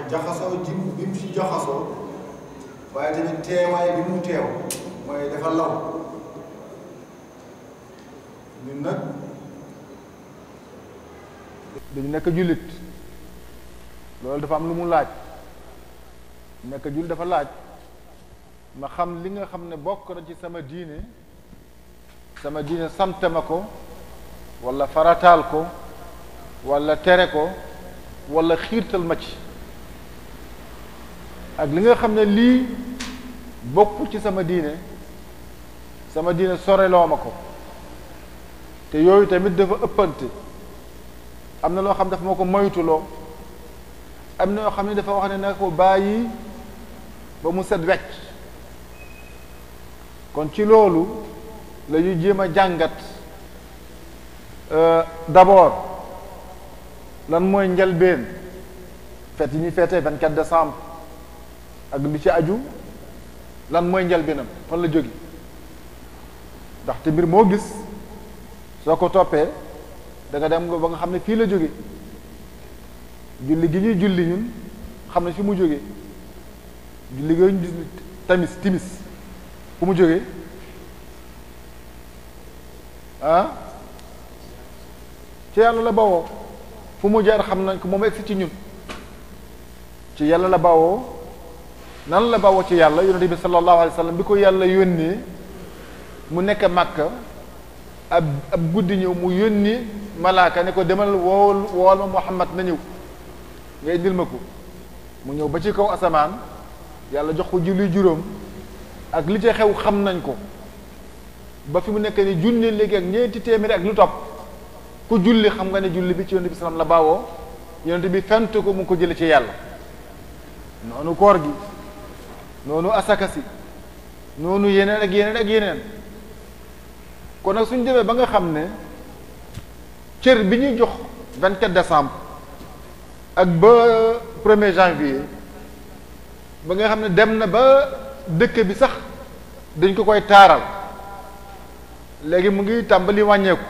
jaxasoo ji bi mu ci jaxasoo waaye tamit teewaay bi mu teew mooy dafa law ñun nag dañu nekk jullit loolu dafa am lu mu laaj nekk jullit dafa laaj ma xam li nga xam ne bokk na ci sama diine sant ma ko walla farataal ko walla tere ko walla xiirtal ma ci ak li nga xam ne lii bokk ci sama diine soreloo ma ko te yooyu tamit dafa ëppante am na loo xam dafa ma ko moytuloo am na yoo xam ne dafa wax ne na ko bàyyi ba mu set wecc kon ci loolu la ñuy jéem a jàngat d'abord lan mooy njëlbeen fête yi ñuy fêté 24 décembre ak li ci aju lan mooy njëlbeenam fan la jóge ndaxte mbir moo gis soo ko toppee da nga dem nga ba nga xam ne fii la jóge julli gi ñuy julli ñun xam ne fi mu jóge julli gi ñu timis fu mu jóge ci yàlla la bawoo fu mu jaar xam nañ ko moom egsi ci ñun ci yàlla la bawoo nan la bawoo ci yàlla yonente bi sallallahu alayhi wa sallam bi ko yàlla yónnee mu nekk Makka ab guddi ñëw mu yónni malaaka ne ko demal wool ma Muhammad na ñëw nga indil ma ko mu ñëw ba ci kaw asamaan yàlla jox ko julli juróom ak li ci xew xam nañ ko ba fi mu nekk ni junni léegi ak ñeenti téeméeri ak lu topp ku julli xam nga ne julli bi ci yonente bi sallam la bawoo yonente bi fent ko mu ko jële ci yàlla noonu koor gi noonu asaka si noonu yeneen ak yeneen ak yeneen kon nag suñ demee ba nga xam ne cër bi ñuy jox 24 décembre ak ba 1er janvier ba nga xam ne dem na ba dëkk bi sax dañ ko koy taaral léegi mu ngi tàmbali wàññeeku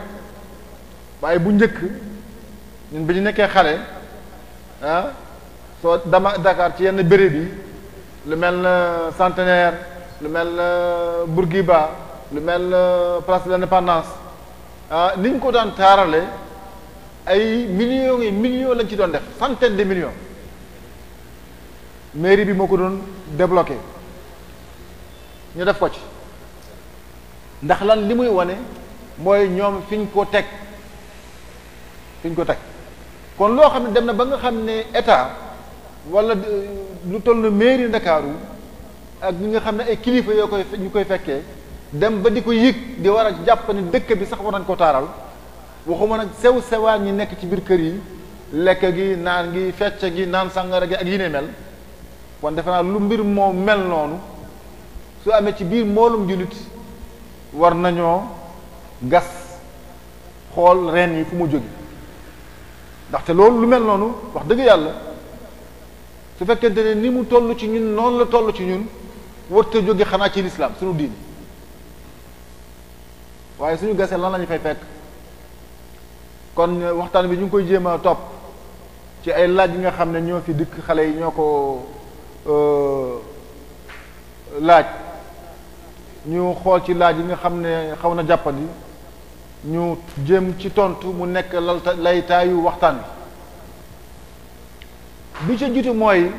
waaye bu njëkk ñun bi ñu nekkee xale soo dama Dakar ci yenn béréb yi lu mel na Centenaire lu mel na Bourguiba lu mel na place de l'Indépendance ni ñu ko daan taarale ay millions yi millions lañ ci doon def centaine de millions mairie bi moo ko doon débloqué ñu def ko ci ndax lan li muy wane mooy ñoom fi ñu ko teg kon loo xam ne dem na ba nga xam ne état wala lu toll na mairie Ndakaaru ak ñi nga xam ne ay kilifa ñu koy fekkee dem ba di ko yëg di war a jàpp ne dëkk bi sax war nañ ko taaral waxuma nag sew sewaan ñi nekk ci biir kër yi lekk gi naan gi fecc gi naan sàngara gi ak yi ne mel kon defe naa lu mbir moo mel noonu su amee ci biir mboolum jullit war nañoo gas xool reen yi fu mu jóge ndaxte loolu lu mel noonu wax dëgg yàlla su fekkente ne ni mu toll ci ñun noonu la toll ci ñun warta jóge xanaa ci lislaam suñu diini waaye suñu gasee lan la ñu fay fekk kon waxtaan bi ñu ngi koy jéem a topp ci ay laaj yi nga xam ne ñoo fi dikk xale yi ñoo ko laaj ñu xool ci laaj yi nga xam ne xaw na jàppandi ñu jëm ci tontu mu nekk laytaayu waxtaan bi ca jiitu mooy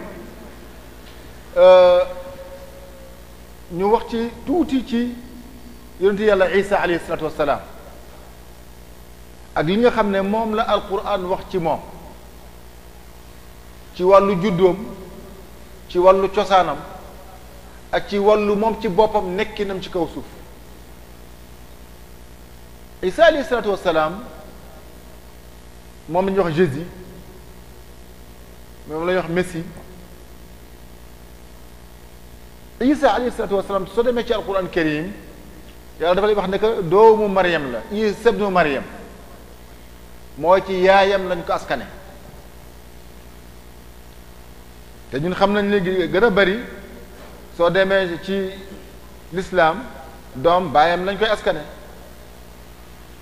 ñu wax ci tuuti ci yonente yàlla Isa alayhi salaatu wassalaam ak li nga xam ne moom la alquran wax ci moom ci wàllu juddoom ci wàllu cosaanam ak ci wàllu moom ci boppam nekkinam ci kaw suuf Isa alayhi salaatu wassalaam moom la ñuy wax Jésus moom la ñuy wax Messie Isa alayhi salaatu wassalaam soo demee ci alquran karim yàlla dafa lay wax ne que doomu Mariam la Isa ibnu Mariam mooy ci yaayam lañ ko askane te ñun xam nañ léegi gën a bari soo demee ci l'islam doom baayam lañ koy askane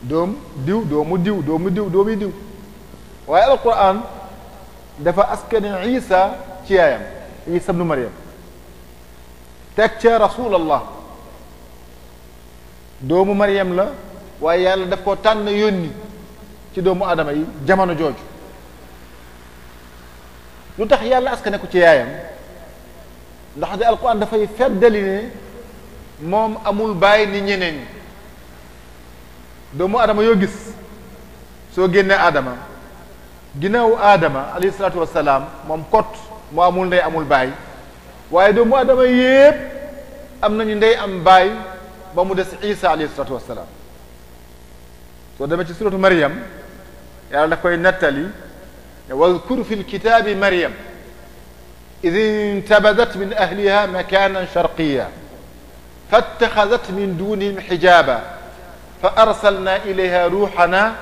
doom diw doomu diw doomu diw doomi diw waaye alquran dafa askane Isa ci yaayam Isa ibnu Mariam teg ca rasulallah doomu Mariam la waaye yàlla daf ko tànn yónni ci doomu adama yi jamono jooju lu tax yàlla askane ko ci yaayam ndax de alquran dafay feddali ne moom amul bàyyi ni ñeneen ñi doomu adama yoo gis soo génnee aadama ginnaaw aadama alayhi salaatu wassalaam moom kot moo amul ndey amul baay waaye doomu adama yépp am nañu ndey am baay ba mu des Isa alayhi salaatu wassalaam soo demee ci suratu Maryam yàlla daf koy nettali wadkur fi lkitaabi Maryam id intabadat min ahliha makanan sharqiya fattaxadat min dunihim xijaaba fa arsalna ilayha ruuxana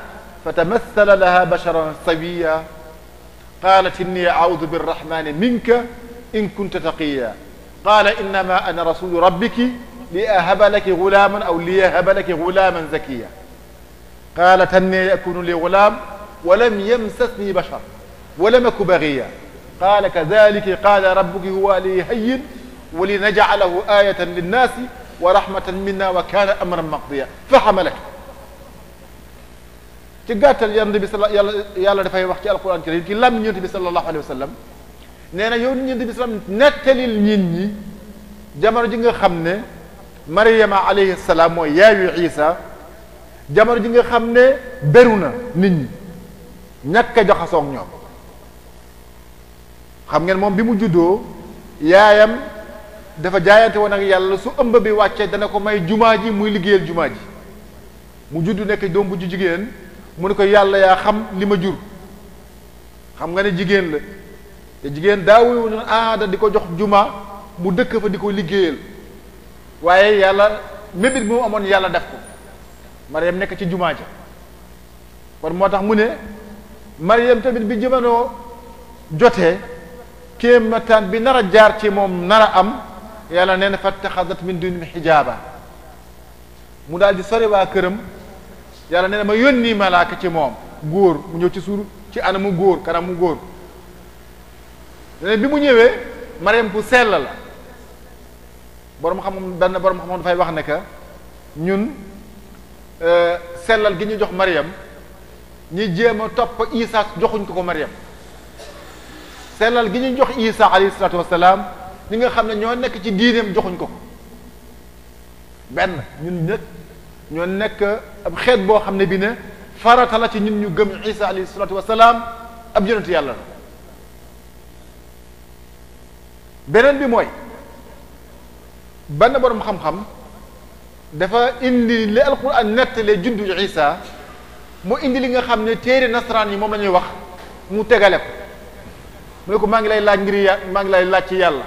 fatamassala laha basharan sawiya qalat inni audu birrahmani minka in kunta taqiya qala innama ana rasulu rabbiki li ahaba laki gulaman aw li yahaba laki gulaman zakiya qalat anni yakunu li gulam walam yamsasni bashar walam aku baghiya qala kadhalika qala rabbuki huwa li hayyin wa linaj'alahu ayatan linnasi wa rahmatan minna wa kana amran maqdiya fa hamalat ci gàttal yonent bi yàlla dafay wax ci alquran karim ci lam yonent bi sallallahu alayhi wa sallam nee na yow yonent bi sallam nettalil nit ñi jamono ji nga xam ne Maryama alayhi salaam mooy yaayu Isa jamono ji nga xam ne beru na nit ñi ñàkk a jaxasoo ak ñoom xam ngeen moom bi mu juddoo yaayam dafa jaayante woon ak yàlla su ëmb bi wàccee dana ko may jumaa ji muy liggéeyal jumaa ji mu juddu nekk doom bu jigéen mu ne ko yàlla yaa xam li ma jur xam nga ne jigéen la te jigéen daawuñu ne aada di ko jox juma mu dëkk fa di ko liggéeyal waaye yàlla mébét bi mu amoon yàlla def ko Mariam nekk ci jumaa ja kon moo tax mu ne Mariam tamit bi jamono jotee kéemataan bi nar a jaar ci moom nar a am yàlla nee na fattaxadat min dunihim xijaaba mu daal di sori waa këram yàlla nee na ma yónni malaaka ci moom góor mu ñëw ci suur ci anamu góor kanamu góor bi mu ñëwee Mariam ku sell la borom xam benn borom xam dafay wax ne que ñun sellal gi ñu jox Mariam ñi jéem a topp Isa joxuñ ko Mariam sellal gi ñu jox Isa alayhi salaatu wassalaam ñi nga xam ne ñoo nekk ci diineem joxuñ ko benn ñun ñëpp ñoo nekk ab xeet boo xam ne bi ne farata la ci ñun ñu gëm Isa alayhi salaatu wassalaam ab yonent yàlla la beneen bi mooy benn borom xam-xam dafa indi li alquran nettalee juddu Isa mu indi li nga xam ne téere nasaraan yi moom la ñuy wax mu tegale ko mu ne ko maa ngi lay laaj ngir maa ngi lay laaj ci yàlla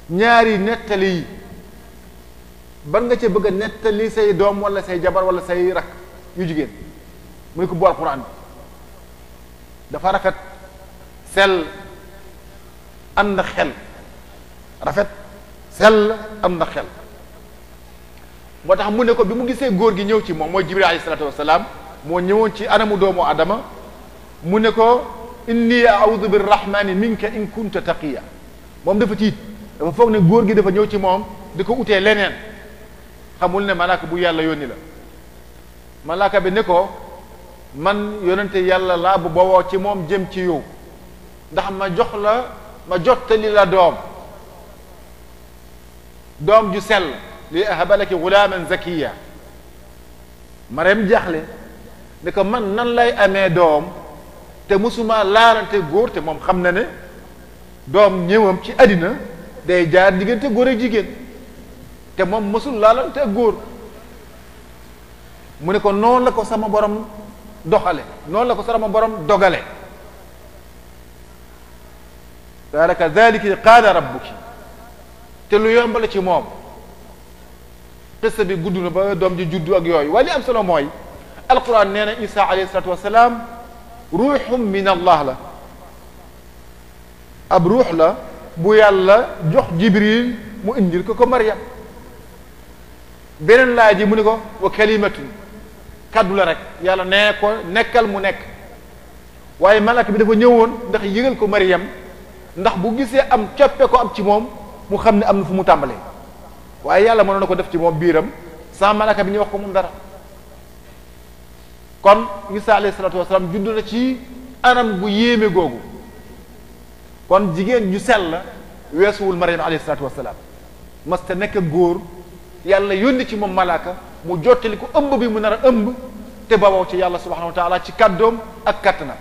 ñaari nettali yi ban nga ca bëgg a nettali say doom wala say jabar wala say rak yu jigéen mu ne ko bu alquran bi dafa rafet sell ànd na xel rafet sell am na xel moo tax mu ne ko bi mu gisee góor gi ñëw ci moom mooy Jibril alayhi salaatu wasalaam moo ñëwoon ci anamu doomu Adama mu ne ko inni a'udhu birrahmani minka in kunta taqiya moom dafa tiit dafa foog ne góor gi dafa ñëw ci moom di ko utee leneen xamul ne malaaka bu yàlla yónni la malaaka bi ne ko man yonente yàlla laa bu bowoo ci moom jëm ci yow ndax ma jottali la doom ju sell li ahaba laki gulaaman zakiya Mariam jaaxle ne ko man nan lay amee doom te musuma laalante góor te moom xam na ne doom ñëwam ci àddina day jaar diggante góor ak jigéen te moom mësul laalante ak góor mu ne ko noonu la ko sama borom doxale noonu la ko sama borom dogale qaala kadhalika qaala rabbuki te lu yombale ci moom qissa bi gudd na ba doom ji juddu ak yooyu waaye li am solo mooy alquran nee na isa alayhi salatu wasalaam ruuxum min allah la ab ruux la bu yàlla jox jibril mu indil ko Maryam beneen laay ji mu ni ko wa kalimatun kaddu la rek yàlla nee ko nekkal mu nekk waaye malaka bi dafa ñëwoon ndax yëgal ko Maryam ndax bu gisee am coppe ko am ci moom mu xam ne am na fu mu tàmbalee waaye yàlla mënoon na ko def ci moom biiram sans malaka bi ñu wax ko moom dara kon Isa alayhi salatu wasalaam judd na ci anam gu yéeme googu kon jigéen ñu sell weesuwul Maryam alayhi salatu wasalaam mas te nekk góor yàlla yónni ci moom malaaka mu jottali ko ëmb bi mu nar a ëmb te baboo ci yàlla subhanahu wa taala ci kàddoom ak kattanam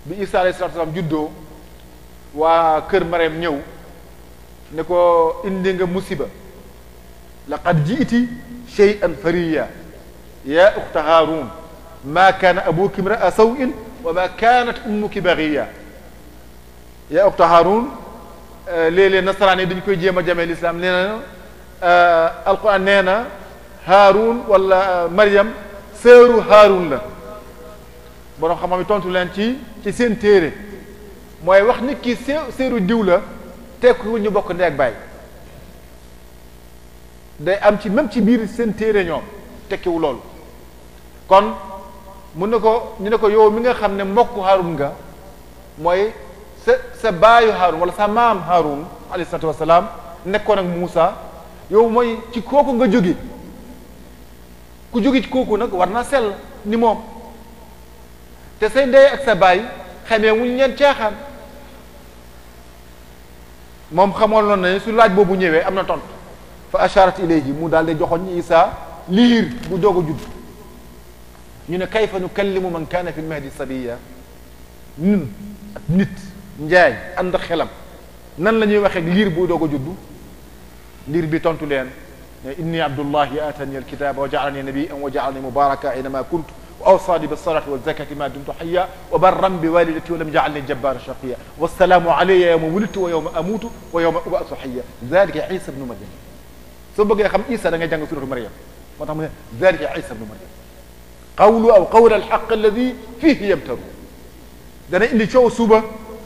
bi Isa alayhi salatu wasalaam juddoo waa kër Maryam ñëw ne ko indi nga musiba laqad ji'ti shay'an fariya ya ukhta Haarun ma kaana abuki imra'a saw'in wa ma kaanat ummuki baghiya ya ukhta Haarun léeg-léeg nasaraan yi dañu koy jéem a jamee l'islam nee na alquran nee na Haarun wala Maryam sëru Haarun la borom xam-xam yi tontu leen ci seen téere mooy wax nit ki sëru diw la tekku ñu bokk ndey ak baay day am ci même ci biir seen téere ñoom tekkiwu loolu kon mun na ko ñu ne ko yow mi nga xam ne mbokk Haarun nga mooy sa baayu Haarun wala sa maam Haarun alayhi salaatu wasalaam nekkoon ak Muusa yow mooy ci kooku nga jóge ku jóge ci kooku nag war naa sell ni moom te say ndey ak sa baay xamee wuñ leen caaxaan moom xamoon loon ne su laaj boobu ñëwee am na tontu fa asharat ilayhi mu daal di joxoñ Isa liir bu doog a judd ñu ne kayfa nukallimu man kaana fi lmahdi sabiya ñun ak nit njaay ànd xelam nan la ñuy waxee liir bu doog a judd liir bi tontu leen ne inni abdullahi atani alkitaba wa jaalani nabiyan wa jaalani mubaraka aynama kuntu wa awsani bilsalati walzakati ma dumtu hayya wa barran bi walidati wa lam jaalni jabbara shaqiya wassalaamu alayya yawma wulidtu wa yawma amutu wa yawma ub'athu hayya dhalika isa ibnu maryam soo bëggee xam isa da ngay jàng suratu maryam moo tax mu ne dhalika isa ibnu maryam qawlu aw qawla alhaq alladi fihi yamtaru dana indi coow suba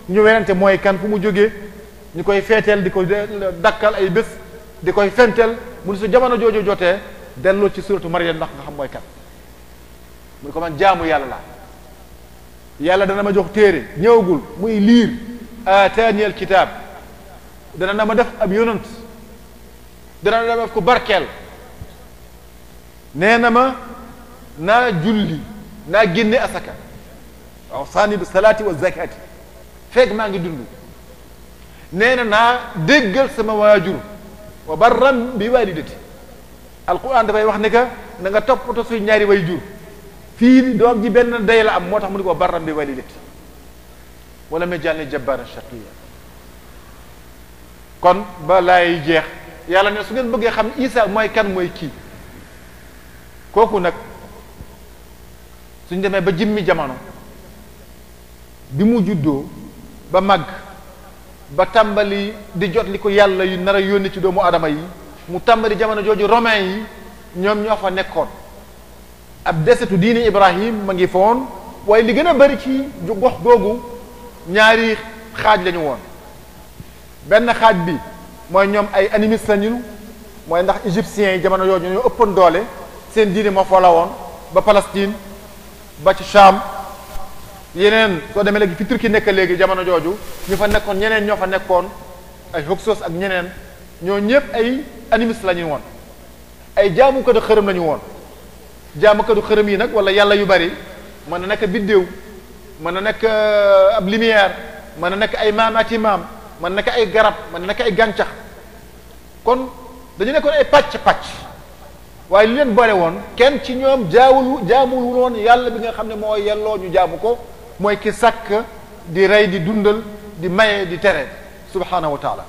ñu werante mooy kan fu mu jógee ñu koy feeteel di ko dakkal ay bés di koy fenteel mu ne su jamono jooju jotee delloo ci suratu maryam ndax nga xam mooy kan mu ne ko man jaamu yàlla la yàlla dana ma jox téere ñëwagul muy liir ataani al kitaab dana na ma def ab yonant dana na ma def ko barkeel nee na ma naa julli naa génne asaka waaw saani bi salaati wa zakati fekk maa ngi dund nee na naa déggal sama waajur wa barram bi walidati alquran dafay wax ne que na nga toppatoo suy ñaari way jur fii doom ji benn day la am moo tax mu ne ko barram bi walidati wala ma jàlni jabbaran shaqiya kon ba laay jeex yàlla ne su ngeen bëggee xam Isa mooy kan mooy kii kooku nag suñ demee ba jimmi jamono bi mu juddoo ba màgg ba tàmbali di jot li ko yàlla yu nar a yónni ci doomu adama yi mu tàmbali jamono jooju romain yi ñoom ñoo fa nekkoon ab desetu diini Ibrahim ma ngi foon waaye li gën a bari ci gox googu ñaari xaaj lañu woon benn xaaj bi mooy ñoom ay animistes lañu mooy ndax égyptiens yi jamono yooyu ñoo ëppoon doole seen diine moo fa la woon ba Palestine ba ci Cham yeneen soo demee léegi fi Turquie nekk léegi jamono jooju ñu fa nekkoon ñeneen ñoo fa nekkoon ay Hyksos ak ñeneen ñoo ñëpp ay animistes la ñu woon ay jaamukatu xërëm la ñu woon jaamukatu xërëm yi nag wala yàlla yu bari mën na nekk biddéew mën na nekk ab lumière mën na nekk ay maamaati maam mën na nekk ay garab mën na nekk ay gàncax kon dañu nekkoon ay pàcc waaye li leen boole woon kenn ci ñoom jaamul woon yàlla bi nga xam ne moo yelloo ñu jaamu ko mooy ki sàkk di rey di dundal di maye di tere subhanahu wa taala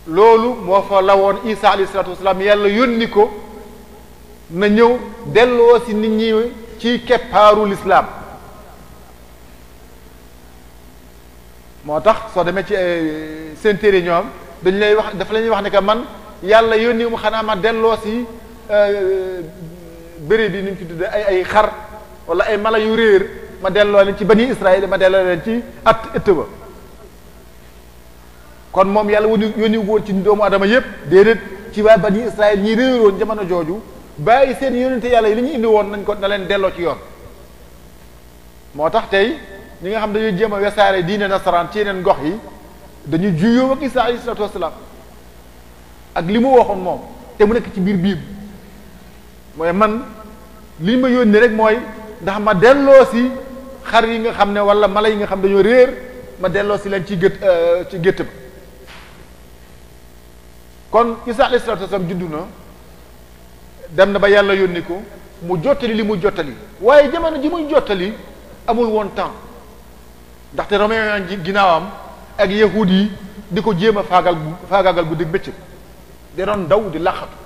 loolu moo fa lawoon Isa alayhi salatu wasalaam yàlla yónni ko na ñëw delloo si nit ñi ci keppaaru lislaam moo tax soo demee ci seen téere ñoom dañu lay wax dafa la ñuy wax ne que man yàlla yónni mu xanaa ma delloo si béréb bi ni ñu ko tuddee ay xar wala ay mala yu réer ma delloo leen ci bani Israël ma delloo leen ci ëtt ba kon moom yàlla yónni woon ci doomu adama yépp déedéet ci waa bani Israël ñi réeroon jamono jooju bàyyi seen yónnente yàlla yi li ñu indi woon nañ ko na leen delloo ci yoon moo tax tey ñi nga xam dañuy jéem a wesaare diine nasaraan ci yeneen gox yi dañuy juyoo ak Isa alayhi salatu wasalaam ak li mu waxoon moom te mu nekk ci biir Bible mooy man li ma yónni rek mooy ndax ma delloo si xar yi nga xam ne wala mala yi nga xam dañoo réer ma delloo si leen ci gétt ba kon Isa alayhi salatu wasalaam juddu na dem na ba yàlla yónni ko mu jottali li mu jottali waaye jamono ji muy jottali amul woon temps ndaxte romain yi ginnaawam ak yahud yi di ko jéem a faagaagal bu dëgg bëccëg da doon daw di laqatu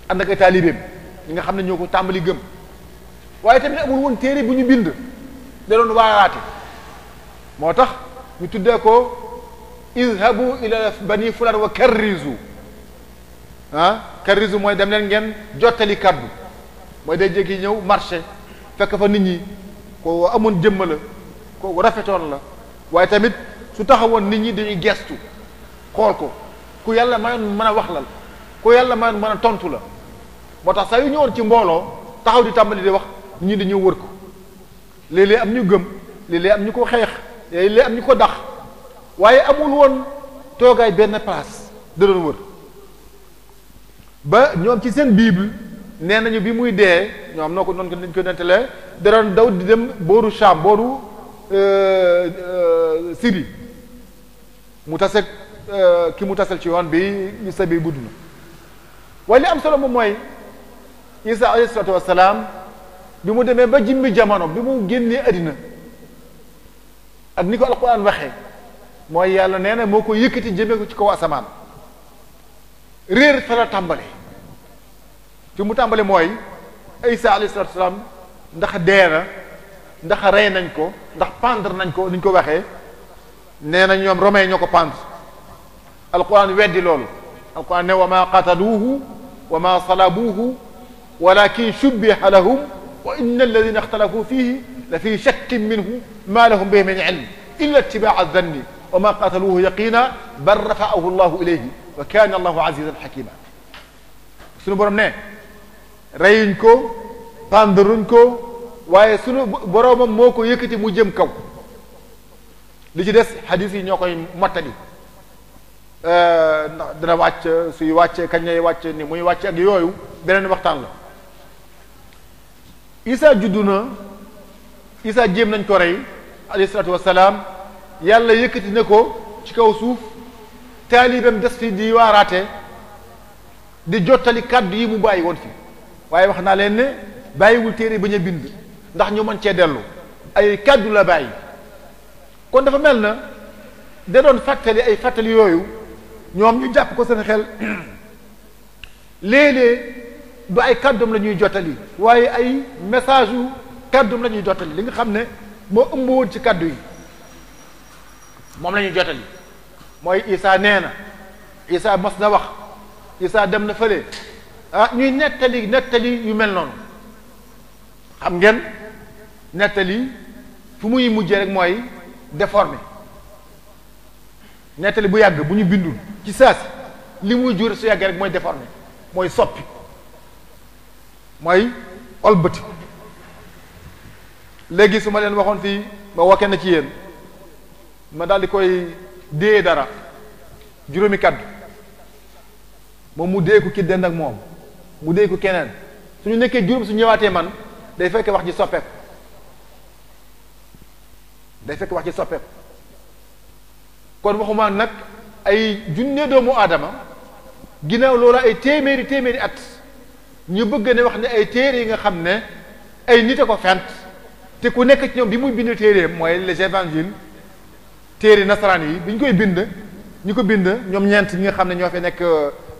ànd ak ay taalibeem ñi nga xam ne ñoo ko tàmbali gëm waaye tamit amul woon téere bu ñu bind da doon waaraate moo tax ñu tuddee ko izhabu ila bani fulan wa karrizu karrizu mooy dem leen ngeen jottali kaddu mooy day jékki ñëw marché fekk fa nit ñi ko amoon jëmm la ko rafetoon la waaye tamit su taxawoon nit ñi dañuy gestu xool ko ku yàlla mayoon mën a wax lal ku yàlla mayoon mën a tontu la moo tax saa yu ñëwoon ci mbooloo taxaw di tàmbali di wax nit ñi dañoo wër ko léeg-léeg am ñu gëm léeg-léeg am ñu ko xeex léeg-léeg am ñu ko dax waaye amul woon toogaay benn place da doon wër ba ñoom ci seen Bible nee nañu bi muy dee ñoom noo ko noonu ko dañ ko nettalee da doon daw di dem booru Sham booru Syrie mu taseg ki mu tasel ci yoon bi sa bi gudd na waaye li am solo moom mooy Isa alayhi salatu wasalaam bi mu demee ba jimmi jamono bi mu génnee àddina ak ni ko alquran waxee mooy yàlla nee na moo ko yëkkati jëmee ko ci kaw asamaan réer fa la tàmbale fi mu tàmbale mooy Isa alayhi salatu wasalaam ndax dee na ndax rey nañ ko ndax pendre nañ ko ni ñu ko waxee nee na ñoom romain ñoo ko pendre alquran weddi loolu alquran ne wa ma qataluuhu wa ma salabuuhu walakin shubbiha lahum wa inna alladina ixtalafu fihi la fi shakkin minhu ma lahum bihi min ilm illa ittibaa zanni wa ma qataluuhu yaqina bal rafaahu llahu ilayhi wa kana allahu azizan xakima suñu borom ne reyuñ ko pendruñ ko waaye sunu boroomam moo ko yëkkati mu jëm kaw li ci des xadis yi ñoo koy mottali ndax dina wàcc suy wàccee kañ lay wàcc ni muy wàcce ak yooyu beneen waxtaan la Isa juddu na Isa jéem nañ ko rey alayhi salaatu wassalaam yàlla yëkkati na ko ci kaw suuf taalibeem des fi di waaraate di jottali kàddu yi mu bàyyi woon fi waaye wax naa leen ne bàyyiwul téere bañ a bind ndax ñu mën cee dellu ay kàddu la bàyyi kon dafa mel na da doon fàttali ay fàttali yooyu ñoom ñu jàpp ko seen xel léeg-léeg du ay kàddum la ñuy jottali waaye ay message yu kàddum la ñuy jottali li nga xam ne moo ëmb woon ci kàddu yi moom la ñuy jottali mooy Isa nee na Isa mas na wax Isa dem na fële ñuy nettali yu mel noonu xam ngeen nettali fu muy mujjee rek mooy déformé nettali bu yàgg bu ñu bindul ci saasi li muy jur su yàggee rek mooy déformé mooy soppi mooy olbati léegi su ma leen waxoon fii ma woo kenn ci yéen ma daal di koy dee dara juróomi kaddu moom mu dee ko ki dend ak moom mu dee ko keneen suñu nekkee juróom su ñëwaatee man day fekk wax ji soppeeku day fekk wax ji soppeeku kon waxuma nag ay junne doomu aadama ginnaaw loola ay téeméeri at ñu bëgg ne wax ne ay téere yi nga xam ne ay nit a ko fent te ku nekk ci ñoom bi muy bind téereem mooy les évangiles téere nasaraan yi bi ñu koy bind ñu ko bind ñoom ñeent ñi nga xam ne ñoo fi nekk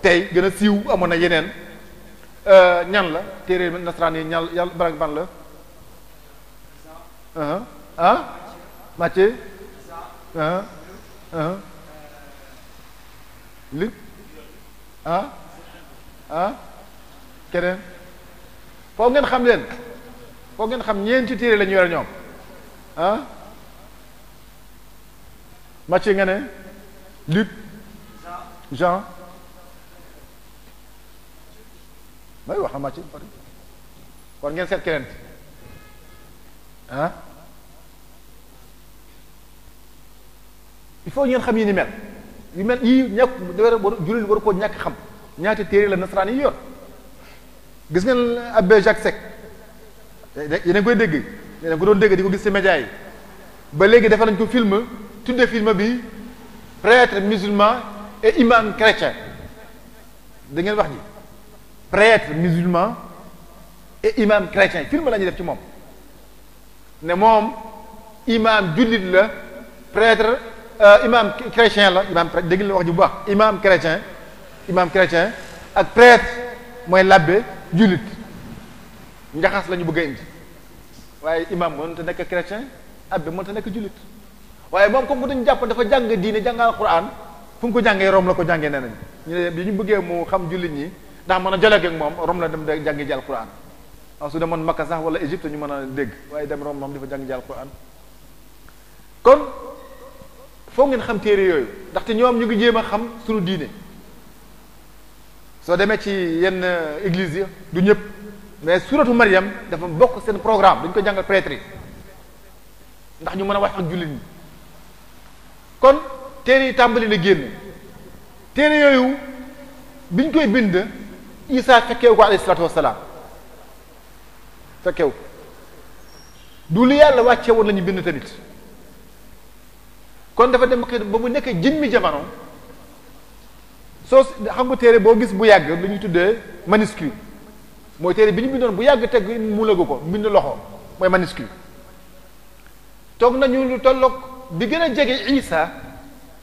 tey gën a siiw amoon na yeneen ñan la téere nasaraan yi ñan yàlla ban ak ban la Matthieu Luc keneen foo ngeen xam leen foo ngeen xam ñeenti téere la ñu yore ñoom Matthieu nga ne Luc Jean may wax na Matthieu kon ngeen seet keneen il faut ngeen xam yi ni mel yu mel yii ñàkk jullit war koo ñàkk xam ñaati téere la nasaraan yi yor gis ngeen abbé Jacques Seck yéen a koy dégg yéen a ko doon dégg di ko gis ci média yi ba léegi defal nañ ko film tudde film bi prêtre musulman et imam chrétien da ngeen wax ji prêtre musulman et imam chrétien film la ñuy def ci moom ne moom imam jullit la prêtre imam chrétien la imam dégg la wax ji bu baax imam chrétien ak prêtre mooy labbe jullit njaxas la ñu bëgg a indi waaye imam mënut a nekk chrétien abbe mënut a nekk jullit waaye moom comme que dañu jàpp dafa jàng diine jàngal Alxuraan fu mu ko jàngee Rome la ko jàngee nee nañ ñu ne bi ñu bëggee mu xam jullit ñi ndax mën a jologe ak moom Rome la dem da jàngi ji Alxuraan waaw su demoon Makka sax wala Égypte ñu mën a dégg waaye dem Rome moom dafa jàngi ji Alxuraan kon foo ngeen xam téere yooyu ndaxte ñoom ñu ngi jéem a xam suñu diine soo demee ci yenn église yi du ñëpp mais suratu Maryam dafa bokk seen programme dañ ko jàngal prêtre yi ndax ñu mën a wax ak jullit ñi kon téere yi tàmbali na génn téere yooyu biñ koy bind Isaa fekkeewu ko alayhi salaatu wassalaam fekkeewu ko du lu yàlla wàcce woon la ñu bind tamit kon dafa dem ba mu nekk jëmmi jamono soo xam nga téere boo gis bu yàgg lu ñuy tuddee manuscrit mooy téere bi ñu bindoon bu yàgg teg mu lagu ko bind loxo mooy manuscrit toog nañu lu tolloog bi gën a jege Isa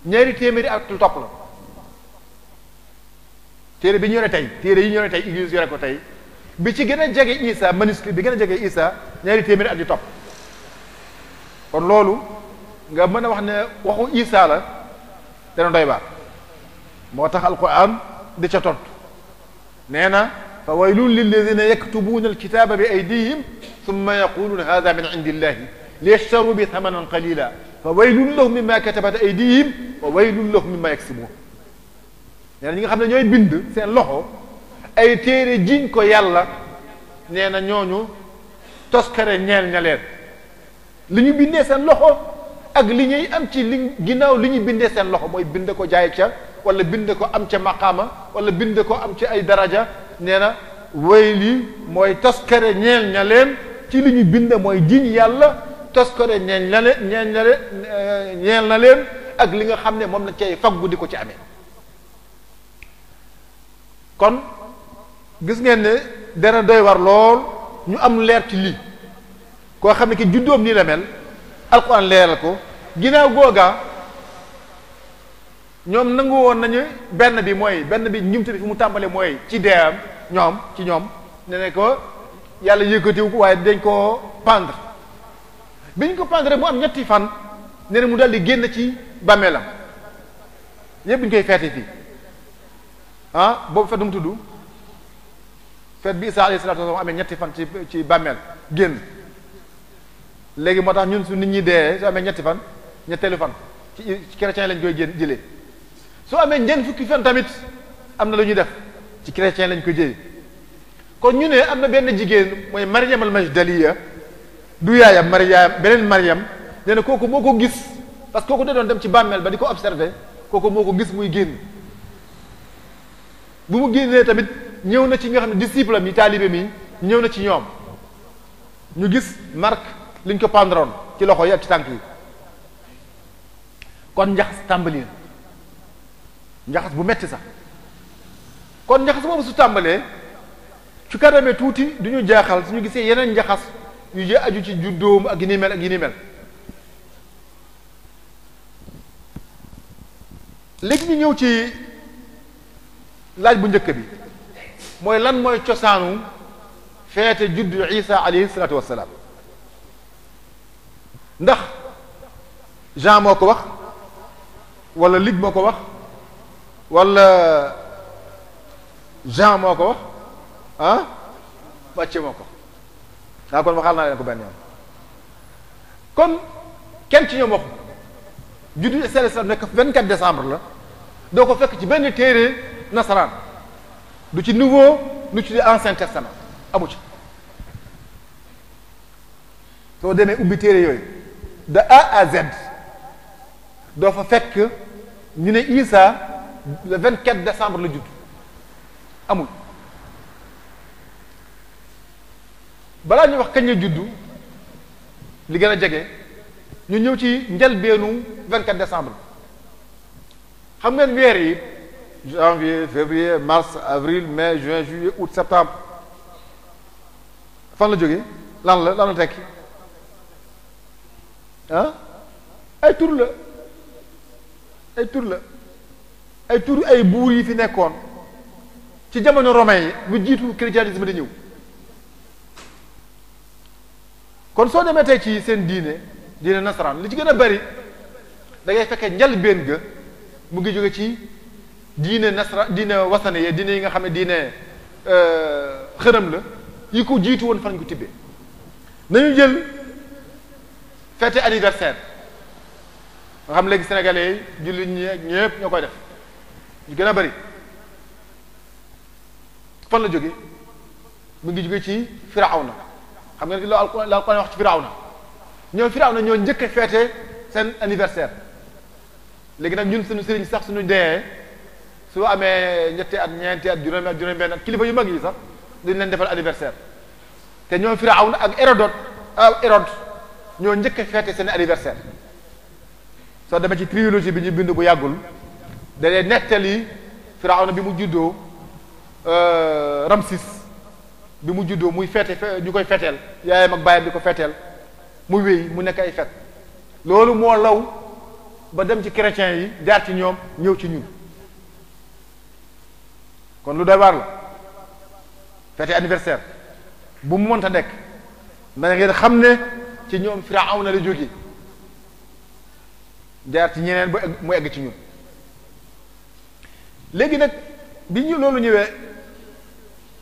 ñaari téeméeri at lu topp la téere bi ñu yore tey téere yi ñu yore tey église yore ko tey bi ci gën a jege Isa manuscrit bi gën a jege Isa ñaari téeméeri at yu topp kon loolu nga mën a wax ne waxu Isa la dana doy baax moo tax alquran di ca tontu nee na fa waylun lilladina yaktubuuna alkitaba bi aydihim summa yaquluuna hada min indi illahi liyashtaru bi thamanan qalila fa waylun lahum mimma katabat aydihim wa waylun lahum mimma yaksibun nee na ñi nga xam ne ñooy bind seen loxo ay téere jiñ ko yàlla nee na ñooñu toskare ñeel ña leen li ñu bindee seen loxo ak li ñuy am ci li ginnaaw li ñu bindee seen loxo mooy bind ko jaay ca wala bind ko am ca maqaama wala bind ko am ci ay daraja nee na way lii mooy toskare ñeel ña leen ci li ñu bind mooy jiñ yàlla toskare ñeel na leen ñeel na leen ak li nga xam ne moom la cay faggu di ko ci amee kon gis ngeen ne dana doy war lool ñu am leer ci lii koo xam ne ki juddoom nii la mel alquran leeral ko ginnaaw googa ñoom nangu woon nañu benn bi ñumte bi fi mu tàmbalee mooy ci deewam ci ñoom ne ne ko yàlla yëkkatiwu ko waaye dañ koo pendre biñ ko pendre mu am ñetti fan ne mu dal di génn ci bàmmeelam yëpp ñu koy feete fii boobu fet nu mu tudd fet bi Isa alayhi salaatu wa salaam amee ñetti fan ci bàmmeel génn léegi moo tax ñun su nit ñi dee su amee ñetti fan ñetteelu fan ci chrétien lañ koy jëlee soo amee ñeent fukki fan tamit am na lu ñuy def ci chrétien lañ ko jëlee kon ñu ne am na benn jigéen mooy Maryam al Majdaliya du yaayam Mariam beneen Mariam nee na kooku moo ko gis parce que kooku da doon dem ci bàmmeel ba di ko observé kooku moo ko gis muy génn bu mu génnee tamit ñëw na ci nga xam ne disciple am yi taalibe mi ñëw na ci ñoom ñu gis marque liñ ko pendroon ci loxo yi ak ci tànk yi kon njaxas tàmbali na njaxas bu metti sax kon njaxas boobu su tàmbalee ci kanamee tuuti du ñu jaaxal suñu gisee yeneen njaxas yu jë aju ci juddoom ak yi ni mel ak yi ni mel léegi ñu ñëw ci laaj bu njëkk bi mooy lan mooy cosaanu feete juddu Isa alayhi salaatu wassalaam ndax Jean moo ko wax wala Luc moo ko wax wala Jean moo ko wax ah Matthieu moo ko daa kon waxal naa leen ko benn yoon kon kenn ci ñoom waxu juddu Isa alayhi salaam nekk 24 décembre la doo ko fekk ci benn téere nasaraan du ci nouveau nu ci ancien testament amu ci soo demee ubbi téere yooyu de A à Z doo fa fekk ñu ne Isa le 24 décembre la judd amul balaa ñu wax kañ la juddu li gën a jege ñu ñëw ci njëlbeenu 24 décembre xam ngeen weer yi janvier février mars avril mai juin juillet août septembre fan la jógee lan la tekki ah ay tur la ay tur ay buur yi fi nekkoon ci jamono romain yi lu jiitu christianisme di ñëw kon soo demee tey ci seen diine nasaraan li ci gën a bari da ngay fekkee njëlbéen ga mu ngi jóge ci diine wasane yee diine yi nga xam ne diine xërëm la yi ko jiitu woon fan ko tibbee nañu jël fête anniversaire nga xam léegi sénégalais yi jullit ñi ñëpp ñoo koy def ñu gën a bari fan la jóge mu ngi jóge ci Firawna xam nga ne la Alxuraan wax ci Firawna ñoo njëkk a fête seen anniversaire léegi nag ñun suñu sëriñ sax suñu dee su amee ñetti at ñeenti at juróomi benn at kilifa yu mag yi sax dañ leen defal anniversaire te ñoom Firawna ak Hérode ñoo njëkk a fête seen anniversaire soo demee ci trilogie bi ñu bind bu yàggul da leen nettali Firawna bi mu juddoo Ramsis bi mu juddoo muy fête ñu koy feteel yaayam ak baayam di ko feteel mu wéy mu nekk ay fête loolu moo law ba dem ci chrétiens yi jaar ci ñoom ñëw ci ñun kon lu doy waar la fête anniversaire bu mu mënta nekk na ngeen xam ne ci ñoom Firawna la jóge jaar ci ñeneen ba mu egg ci ñun léegi nag bi ñu loolu ñëwee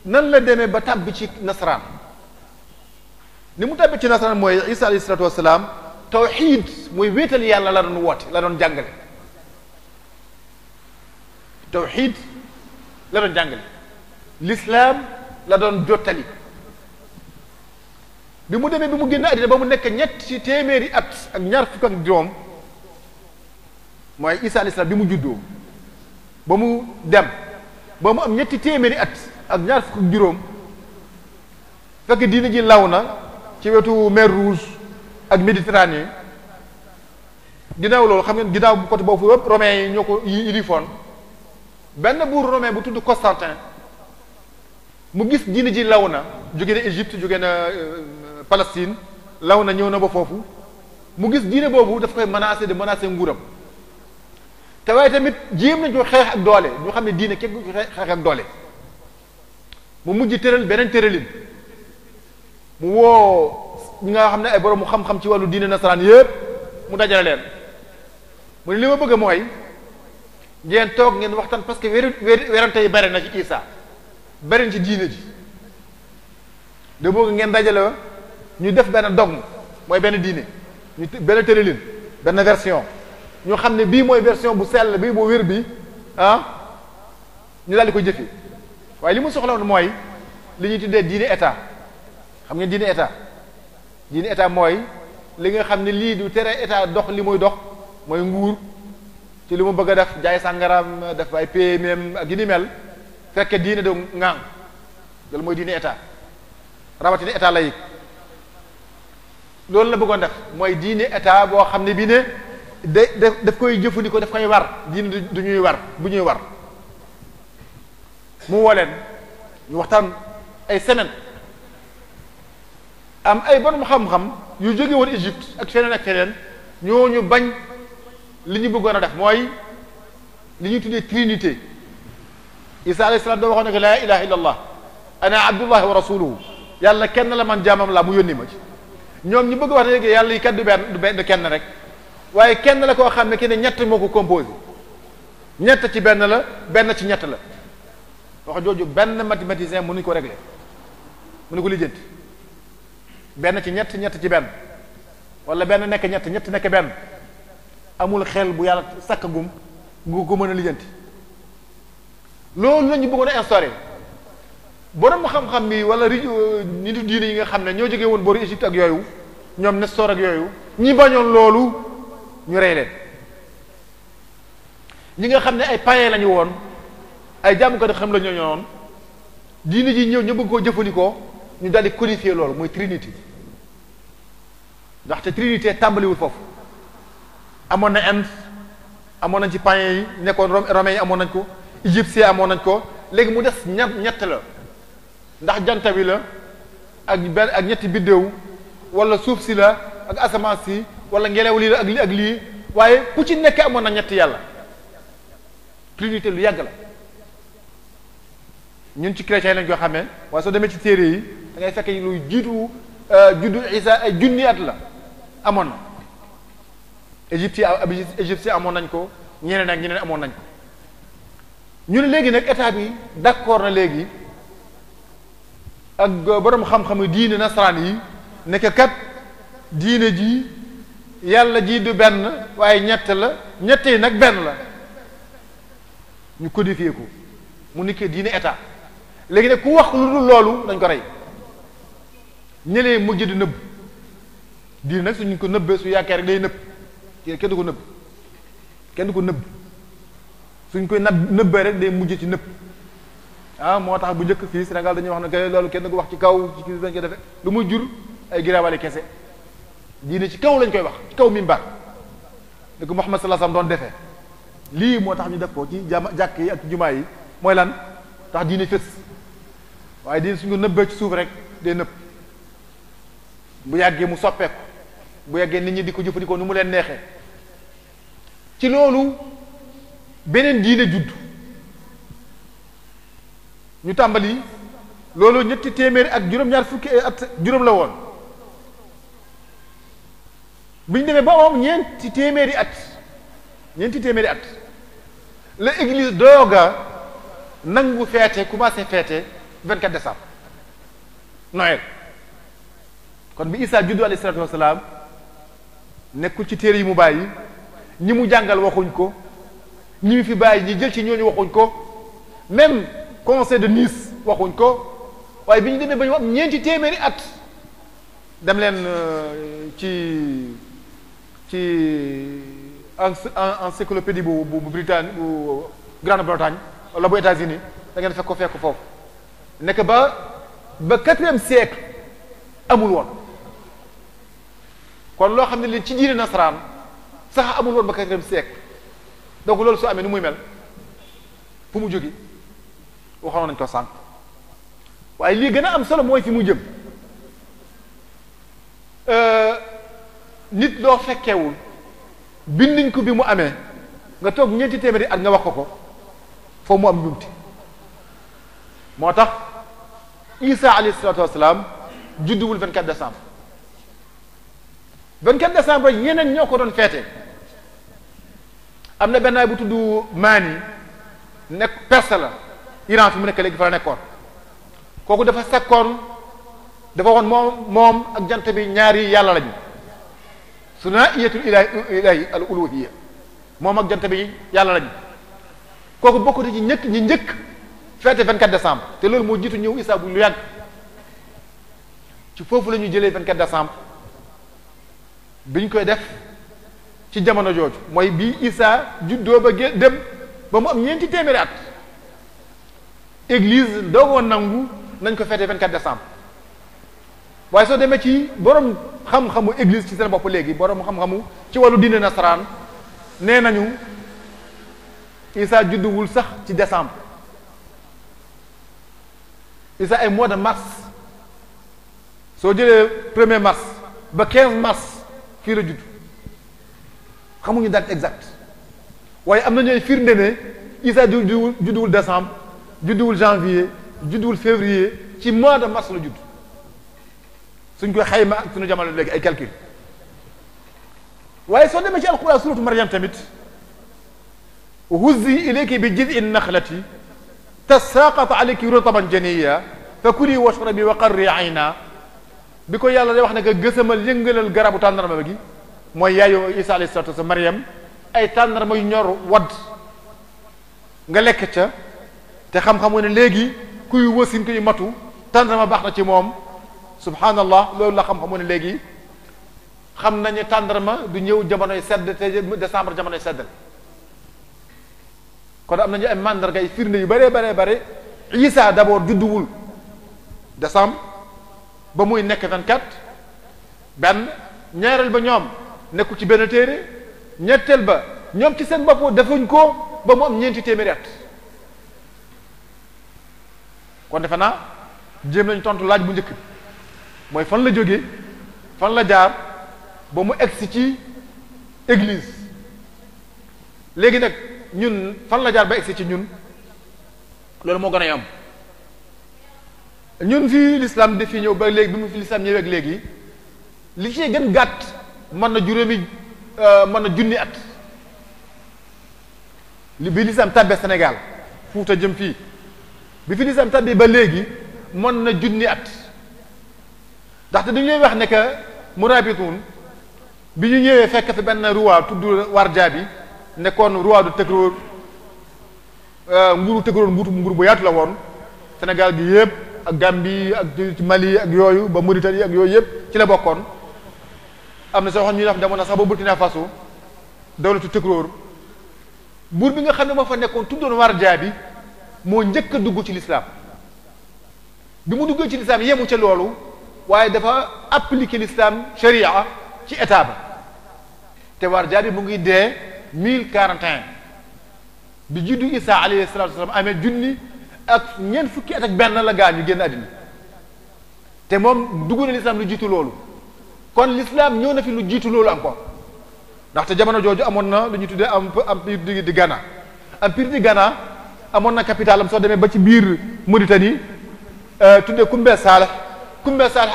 nan la demee ba tàbbi ci nasaraan ni mu tàbbi ci nasaraan mooy Isa alayhi salaatu wassalaam tawxiid mooy wéetal yàlla la doon woote la doon jàngale tawxiid la doon jàngale l'islam la doon jottali bi mu demee bi mu génn àddina ba mu nekk ñetti téeméeri at ak ñaar fukk ak juróom mooy Isa alayhi salaam bi mu juddoo ba mu dem ba mu am ñetti téeméeri at ak ñaar fukk ak juróom fekk diina ji law na ci wetu mer Rouge ak Méditerranée ginnaaw loolu xam ngeen ginnaaw côté boobu yëpp romains yi ñoo ko yilifoon benn buur romain bu tudd Constantin mu gis diina ji law na jóge na Égypte jóge na Palestine law na ñëw na ba foofu mu gis diine boobu daf koy menacer nguuram te waaye tamit jéem nañ ko xeex ak doole ñu xam ne diine kenn ku xeex ak doole mu mujj tëral beneen tëralin mu woo ñi nga xam ne ay borom mu xam-xam ci wàllu diine nasaraan yëpp mu dajale leen mu ne li ma bëgg mooy ngeen toog ngeen waxtaan parce que werante yi bari na ci Isa bari na ci diine ji da bëgg ngeen dajale ñu def benn dogme mooy benn diine ñu benn tëralin benn version ñu xam ne bii mooy version bu sell bii bu wér bi ñu daal di ko jëfe waaye li mu soxla woon mooy li ñuy tuddee diine état xam ngeen diine état diine état mooy li nga xam ne lii du tere état dox li muy dox mooy nguur ci li mu bëgg a def jaay sàngaram def ay PMM ak yi ni mel fekke diine do ŋaang loolu mooy diine état rawatina état laïque loolu la bëggoon def mooy diine état boo xam ne bii ne daf koy jëfandikoo daf koy war diine du ñuy war bu ñuy war mu woo leen ñu waxtaan ay semaine am ay borom xam-xam yu jóge woon Égypte ak feneen ñooñu bañ li ñu bëggoon a def mooy li ñuy tuddee trinité Isa alayhi salaam doo waxoon ne laa ilaha illa allah ana abdullahi wa rasuluhu yàlla kenn la man jaamam laa mu yónni ma ci ñoom ñu bëgg wax ne léegi yàlla yi kat du benn kenn rek waaye kenn la koo xam ne kenn ñett moo ko composé ñett ci benn la benn ci ñett la wax jooju benn mathématicien mënuñu ko régler mënu ko lijjanti benn ci ñett ñett ci benn wala benn nekk ñett ñett nekk benn amul xel bu yàlla sakkagum bu ko mën a lijjanti loolu la ñu bëggoon a instauré borom xam-xam bi wala nitu diine yi nga xam ne ñoo jógee woon boru Égypte ak yooyu ñoom Nestor ak yooyu ñi bañoon loolu ñu rey leen ñi nga xam ne ay païens lañu woon ay jaamukat xam la ñu ñoon diine ji ñëw ñu bëgg koo jëfandikoo ñu daldi codifier loolu mooy trinité ndaxte trinité tàmbaliwul foofu amoon na Inde amoon nañ ci païens yi nekkoon romains yi amoon nañ ko égyptiens amoon nañ ko léegi mu des ñett la ndax jant bi la ak ñetti biddéew wala suuf si la ak asamaan si wala ngelaw lii la ak lii waaye ku ci nekk amoon na ñetti yàlla trinité lu yàgg la ñun ci chrétien lañ ko xamee waaye soo demee ci téere yi da ngay fekk luy jiitu juddu Isa ay junni at la amoon na égyptien amoon nañ ko ñeneen ak ñeneen amoon nañ ko ñu ne léegi nag état bi d'accord na léegi ak borom xam-xam diine nasaraan yi nekk kat diine ji yàlla ji du benn waaye ñett la ñett yi nag benn la ñu codifié ko mu nekkee diine état léegi nag ku wax lu dul loolu dañ ko rey ñëlee mujj di nëbb diine nag suñu ko nëbbee su yaakaar rek day nëbb kenn du ko nëbb kenn du ko nëbb suñ koy nëbbee rek day mujj ci nëbb moo tax bu njëkk fii Sénégal dañuy wax ne kay loolu kenn du ko wax ci kaw ci kii dañ koy defe lu muy jur ay giraawale kese diine ci kaw lañ koy wax ci kaw minbar ni ko Muhammad sallallahu alayhi wasallam doon defee lii moo tax ñu def ko ci jàkk yi ak jumaa yi mooy lan tax diine fës waaye diine suñ ko nëbbee ci suuf rek day nëbb bu yàggee mu soppeeku bu yàggee nit ñi di ko jëfandikoo nu mu leen neexee ci loolu beneen diine judd ñu tàmbali loolu ñetti téeméeri ak juróom-ñaar fukki at juróom la woon bi ñu demee ba moom ñeenti téeméeri at la église dooga nangu feete commencé feete 24 décembre Noël kon bi Isa juddu alayhi salaatu wasalaam nekkul ci téere yi mu bàyyi ñi mu jàngal waxuñ ko ñi mu fi bàyyi ñi jël ci ñooñu waxuñ ko même conseil de Nice waxuñ ko waaye bi ñu demee ba ñu am ñeenti téeméeri at dem leen ci encyclopédie bu Britannique bu Grande-Bretagne wala bu États-Unis da ngeen fekk foofu nekk ba 4e siècle amul woon kon loo xam ne li ci diine nasaraan sax amul woon ba 4e siècle donc loolu soo amee ni muy mel fu mu jóge waxoon nañ ko sànq waaye lii gën a am solo mooy fi mu jëm nit loo fekkewul binduñ ko bi mu amee nga toog ñeenti téeméeri at nga wax ko foofu mu am njumti moo tax Isa alayhi salaatu wasalaam judduwul 24 décembre 24 décembre ñeneen ñoo ko doon feete am na benn waay bu tudd Maani nekk Perse la Iran fi mu nekk léegi fa la nekkoon kooku dafa sakkoon dafa woon moom ak jant bi ñaari yàlla lañu sunaiyatul ilahi al uluhiyya moom ak jant bi yàlla lañu kooku bokkute ci ñi njëkk feete 24 décembre te loolu moo jiitu ñëw Isa bu lu yàgg ci foofu la ñu jëlee 24 décembre biñ koy def ci jamono jooju mooy bi Isa juddoo ba dem ba mu am ñeenti téeméeri at église doogoon nangu nañ ko fêté 24 décembre waaye soo demee ci borom xam-xamu église ci seen bopp léegi borom xam-xamu ci wàllu diine nasaraan nee nañu Isa judduwul sax ci décembre Isa ay mois de mars soo jëlee 1er mars ba 15 mars fii la judd xamuñu date exacte waaye am na ñooy firnde ne Isa judduwul décembre judduwul janvier judduwul février ci mois de mars la judd suñ koy xayma ak suñu jamono léegi ay calcul waaye soo demee ci alquran suratu Maryam tamit huzzi ilayki bi jid'i naxlati tasaqat alayki rutaban janiya fa kuli washrabi wa qarri ayna bi ko yàlla day wax ne que gësamal yëngalal garabu tàndarma gi mooy yaayu Isa alayhi salatu wasallam Maryam ay tàndarma yu ñor wadd nga lekk ca te xam-xamu ne léegi kuy wasin kuy matu tàndarma baax na ci moom subhanallah loolu la xam-xamu ne léegi xam nañu tàndarma du ñëw jamonoy sedd te décembre jamonoy sedd kon am nañu ay mandarga ay firnde yu bare Isa d'abord judduwul décembre ba muy nekk 24 benn ñaareel ba ñoom nekkul ci benn téere ñetteel ba ñoom ci seen bopp defuñ ko ba mu am ñeenti téeméeri at kon defe naa jéem nañ tontu laaj bu njëkk mooy fan la jógee fan la jaar ba mu egsi ci église léegi nag ñun fan la jaar ba egsi ci ñun loolu moo gën a yomb ñun fii l'islam daf fi ñëw ba léegi bi mu fi l'islam ñëwee ak léegi li ci gën gàtt mën na juróomi mën na junni at li bi l'islam tàbbee Sénégal Fuuta jëm fii bi fi l'islam tàbbee ba léegi mën na junni at ndaxte dañu lay wax ne que murabitun bi ñu ñëwee fekk fi benn roi tudd Warja bi nekkoon roi du Tëgróor nguuru Tëgróor nguur bu yaatu la woon Sénégal gi yëpp ak Gambie ak ci Mali ak yooyu ba Mauritanie ak yooyu yëpp ci la bokkoon am na soo xam ñuy wax demoon na sax ba Burkina Faso dawlatu Tëgróor buur bi nga xam ne moo fa nekkoon tuddoon Warja bi moo njëkk a dugg ci l'islam bi mu duggee ci l'islam yemu ca loolu waaye dafa appliquer l'islam sharia ci état ba te Warja bi mu ngi dee 1041 bi juddu Isa alayhi salatu wasalam amee junni ak ñeent fukki at ak benn la gaañu génn àddina te moom dugg na l'islam lu jiitu loolu kon l'islam ñëw na fi lu jiitu loolu encore ndaxte jamono jooju amoon na lu ñu tuddee empire di Ghana empire di Ghana amoon na capitale am soo demee ba ci biir Mauritanie tuddee Koumbe Saleh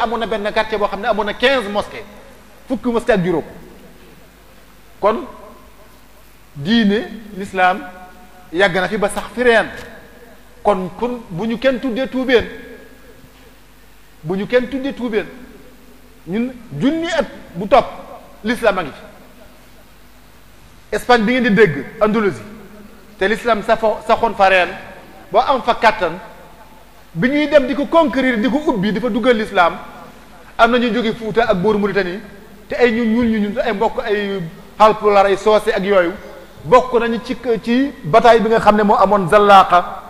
amoon na benn quartier boo xam ne amoon na 15 mosquées fukki mosquée ak juróom kon diine l'islam yàgg na fi ba sax fi reen kon bu ñu kenn tuddee tuubeen ñun junni at bu topp l'islam a ngi fi Espagne bi ngeen di dégg Andalousie te l'islam saxoon fa reen boo am fa kàttan bi ñuy dem di ko conquérir di ko ubbi di fa duggal l'islam am na ñu jóge Fuuta ak booru Mauritanie te ay ñun ay mbokk ay Haalpulaar ay soose ak yooyu bokk nañu ci bataille bi nga xam ne moo amoon Zallaqa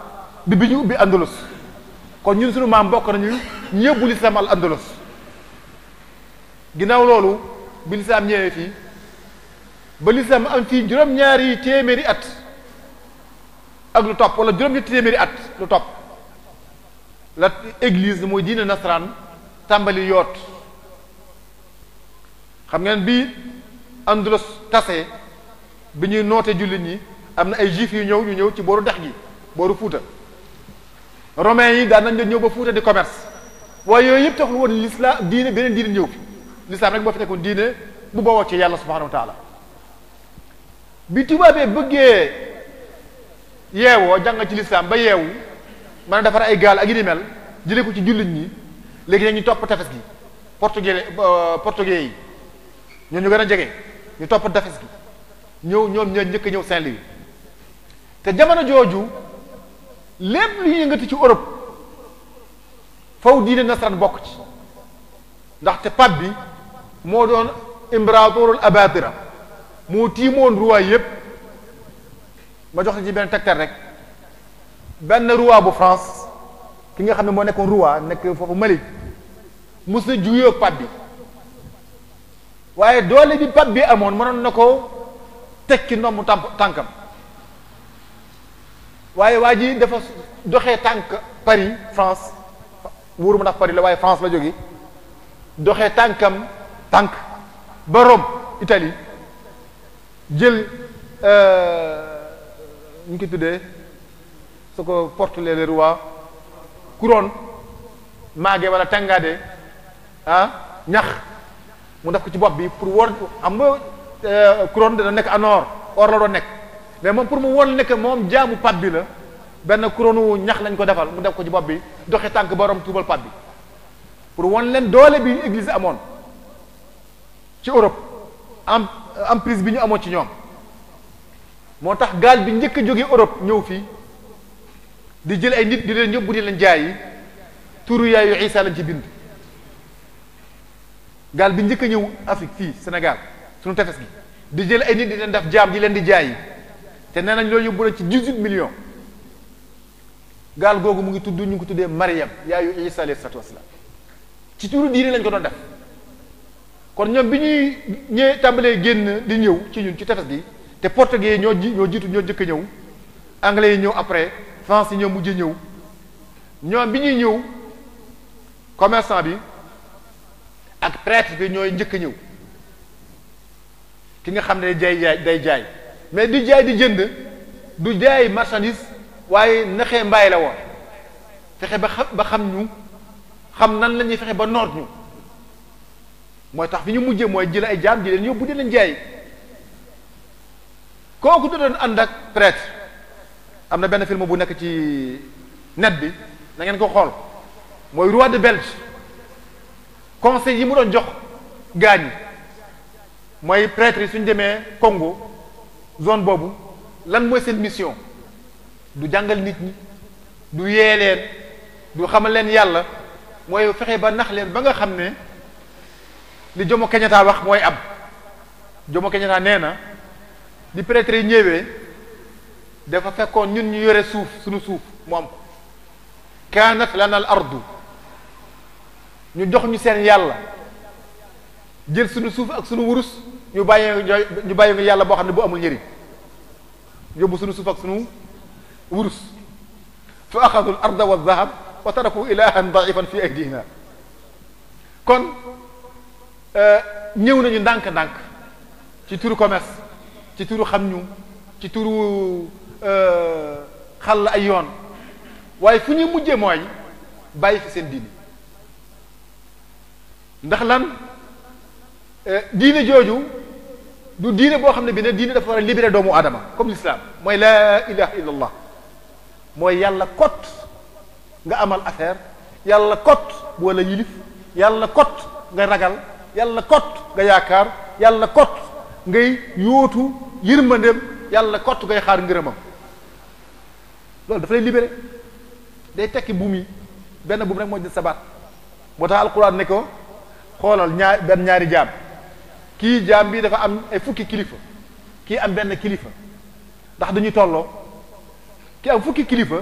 bi ñu ubbi Andalus kon ñun suñu maam bokk nañu ñu yóbbu l'islam al Andalus ginnaaw loolu bi l'islam ñëwee fii ba l'islam am fii juróom-ñaari téeméeri at ak lu topp wala juróom-ñetti téeméeri at lu topp la église mooy diine nasaraan tàmbali yoot xam ngeen bi Andalus tase bi ñuy noote jullit ñi am na ay juifs yu ñu ñëw ci booru dex gi booru Fuuta romains yi daan nañ doon ñëw ba Fuuta di commerce waaye yooyu yëpp taxul woon l'islam beneen diine ñëw fi l'islam rek moo fi nekkoon diine bu booboo ci yàlla subhanahu wa taala bi tubaabee bëggee yeewoo jàng ci l'islam ba yeewu mën a defar ay gaal ak yi ni mel jëlee ko ci jullit ñi léegi nag ñu topp tefes gi portugais yi ñoo ñu gën a jege ñu topp tefes gi ñëw ñoom ñoo njëkk a ñëw Saint-Louis te jamono jooju lépp lu yëngati ci Europe faw diine nasaraan bokk ci ndaxte pape bi moo doon impératorul abatira moo tiimoon roi yépp. ma jox la ci benn tegtal rek benn roi bu France ki nga xam ne moo nekkoon roi nekk foofu Mali mus na juyoo ak pape bi waaye doole bi pape bi amoon mënoon na ko tekki ndombu tànkam waaye waa ji dafa doxee tànk Paris France wóoru ma ndax Paris la waaye France la jóge doxee tànk ba Rome Italie jël ñu ngi tuddee su ko porte les rois couronne maage wala tàngaade ñax mu def ko ci bopp bi pour won xam nga couronne dana nekk en or la doon nekk mais moom pour mu won nekk moom jaamu pape bi la benn couronne wu ñax lañ ko defal mu def ko ci bopp bi doxe tànk borom tuubal pape bi pour won leen doole bi église amoon ci Europe emprise bi ñu amoon ci ñoom moo tax gaal bi njëkk a jóge Europe ñëw fii di jël ay nit di leen yóbbu di leen jaayi turu yaayu Isa lañ ci bind gaal bi njëkk a ñëw Afrique fii Sénégal suñu tefes gi di jël ay nit di leen def jaam di leen di jaayi te nee nañ loolu yóbbu na ci 18 millions gaal googu mu ngi tudd ñu ngi ko tuddee Mariam yaayu Isa alayhi salaatu wasalaam ci turu diine lañ ko doon def kon ñoom bi ñuy ñëwee tàmbalee génn di ñëw ci ñun ci tefes gi te portugais ñoo jiitu ñoo jëkk a ñëw anglais yi ñëw après France yi ñoo mujj ñëw ñoom bi ñuy ñëw commerçant bi ak prêtre bi ñooy njëkk a ñëw ki nga xam ne day jaay mais di jaay di jënd du jaay marchandise waaye naxee mbaay la woon fexe ba xam ñu xam nan la ñuy fexe ba noot ñu mooy tax fi ñu mujjee mooy jël ay jaam di leen yóbbu di leen jaay kooku da doon ànd ak prêtre am na benn film bu nekk ci net bi na ngeen ko xool mooy roi de Belge conseil yi mu doon jox gaañ mooy prêtre yi suñ demee Congo zone boobu lan mooy seen mission du jàngal nit ñi du yee leen du xamal leen yàlla mooy fexe ba nax leen ba nga xam ne li Jomo Kenyatta wax mooy am Jomo Kenyatta nee na di prêtre yi ñëwee dafa fekkoon ñun ñu yore suuf suñu suuf mu am ko kaanat lana al ardu ñu jox ñu seen yàlla jël suñu suuf ak suñu wurus ñu bàyyee nga yàlla boo xam ne bu amul njëriñ yóbbu suñu suuf ak suñu wurus fa axadu al arda wa dhahab wa taraku ilahan daifan fi aydina kon ñëw nañu ndànk-ndànk ci turu commerce ci turu xam ñu ci turu xàll ay yoon waaye fu ñuy mujjee mooy bàyyi fi seen diine ndax lan diine jooju du diine boo xam ne bi ne diine dafa war a libérer doomu aadama comme l'islam mooy laa ilaha illa allah mooy yàlla kot nga amal affaire yàlla kot bu wala yilif yàlla kot nga ragal yàlla kot nga yaakaar yàlla kot ngay yóotu yërmandeem yàlla kot ngay xaar ngërëmam loolu dafa lay libéré day tekki buum yi benn buum rek moo jël sabaat moo tax alquran ne ko xoolal ñaari jaam kii jaam bi dafa am ay fukki kilifa kii am benn kilifa ndax dañuy tolloo kii am fukki kilifa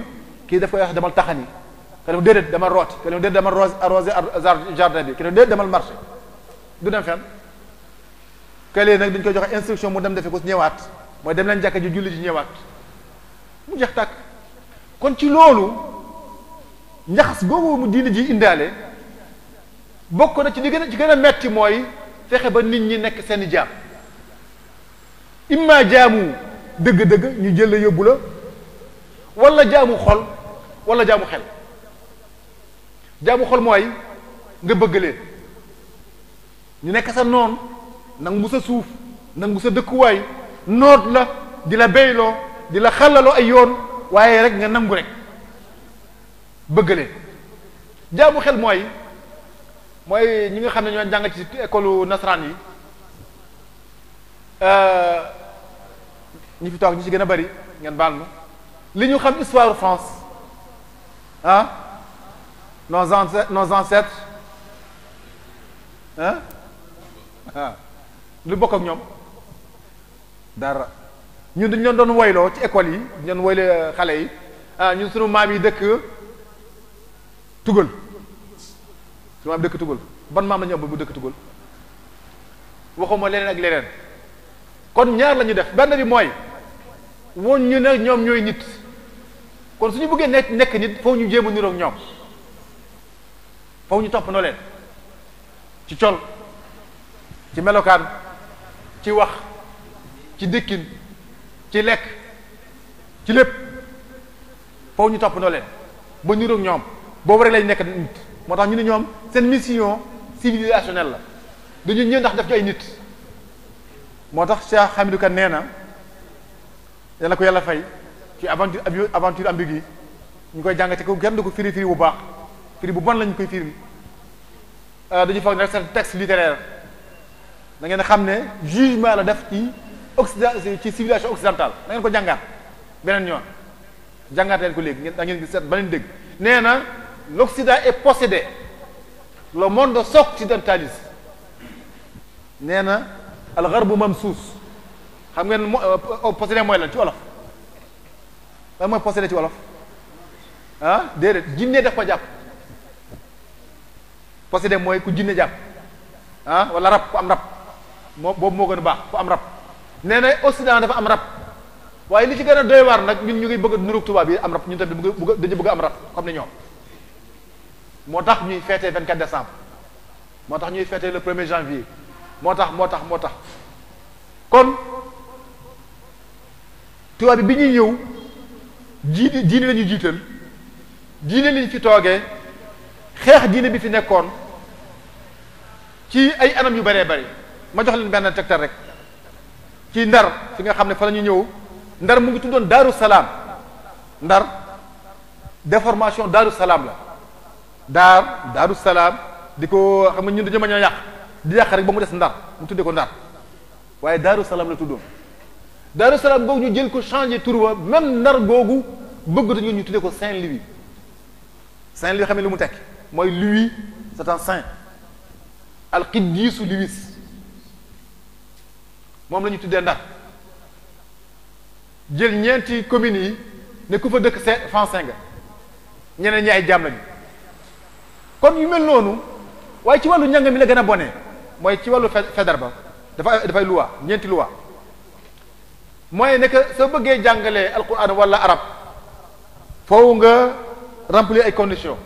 kii daf koy wax demal taxani ka def déedéet demal rooti ka def déedéet demal arroser jardin bi ka def déedéet demal marché du dem fenn këlee nag dañ koy joxe instruction mu dem defe ko ñëwaat mooy dem leen jàkka ji julli ji ñëwaat mu jeex tàkk kon ci loolu njaxas googu mu diine ji indaale bokk na ci li gën a ci gën a metti mooy fexe ba nit ñi nekk seeni jaam imma jaamu dëgg-dëgg ñu jël la yóbbu la wala jaamu xol wala jaamu xel jaamu xol mooy nga bëgg leen ñu nekk sa noon nangu sa suuf nangu sa dëkkuwaay noot la di la béyloo di la xalaloo ay yoon waaye rek nga nangu rek bëgg leen jaamu xel mooy ñi nga xam ne ñoo jàng ci école nasaraan yi ñi fi toog ñi ci gën a bari ngeen baal ma li ñu xam histoire France nos ancêtres lu bokk ak ñoom dara. ñun dañu leen doon woyloo ci école yi ñu leen woyle xale yi ñun sunu maam yi dëkk tugal sunu maam dëkk tugal ban maam la ñu am bu dëkk tugal waxuma leneen ak leneen kon ñaar la ñu def benn bi mooy woon ñu ne ñoom ñooy nit kon suñu bëggee nekk nit foofu ñu jéem a niroog ñoom foofu ñu topp noo leen ci col ci melokaan ci wax ci dëkkin ci lekk ci lépp foofu ñu topp noo leen ba niroog ñoom boobu rek lañ nekk nit moo tax ñu ne ñoom seen mission civilisationnelle la dañu ñëw ndax def ci ay nit moo tax Cheikh Hamidou Kane nee na yàlla ko yàlla fay ci aventure ambiguë ñu koy jàngate ko kenn du ko firi bu baax firi bu bon lañu koy firi dañu foog ne rek seen texte littéraire da ngeen xam ne jugement la def ci ci civilisation occidentale da ngeen ko jàngaat beneen yoon jàngaat leen ko léegi da ngeen gis seet beneen dégg nee na l'Occident est possédé le monde s'occidentalise nee na al-gharbu mamsuus xam ngeen possédé mooy lan ci wolof lan mooy possédé ci wolof déedéet jinne def ko jàpp possédé mooy ku jinne jàpp wala rab ku am rab boobu moo gën a baax ku am rab nee na Occident dafa am rab waaye li ci gën a doy waar nag ñun ñu ngi bëgg a nuróog tubaab yi am rab ñun tamit dañu bëgg a am rab comme ni ñoom moo tax ñuy fêter 24 décembre moo tax ñuy fêter le 1er janvier moo tax kon tubaab bi ñuy ñëw diine la ñu jiital diine liñ fi toogee xeex diine bi fi nekkoon ci ay anam yu bëree bëri ma jox leen benn tegtal rek ci ndar fi nga xam ne fa la ñu ñëw ndar mu ngi tuddoon Daaru Salaam ndar déformation Daaru Salaam la Daaru Salaam di ko xam nga ñun dañu mën a yàq di yàq rek ba mu des ndar mu tuddee ko ndar waaye Daaru Salaam la tuddoon Daaru Salaam googu ñu jël ko changé tur wa même ndar googu bëgg dañu ñu tuddee ko Saint-Louis Saint-Louis xam ne lu mu tekk mooy Louis c'est un saint al-Qiddiisu Louis moom la ñu tuddee ndar jël ñeenti communes yi ne ku fa dëkk français nga ñeneen ñi ay jaam lañu kon yu mel noonu waaye ci wàllu njàng mi la gën a bonee mooy ci wàllu fedar ba dafay loi ñeenti loi mooy ne que soo bëggee jàngalee alquran wala arab foofu nga remplir ay conditions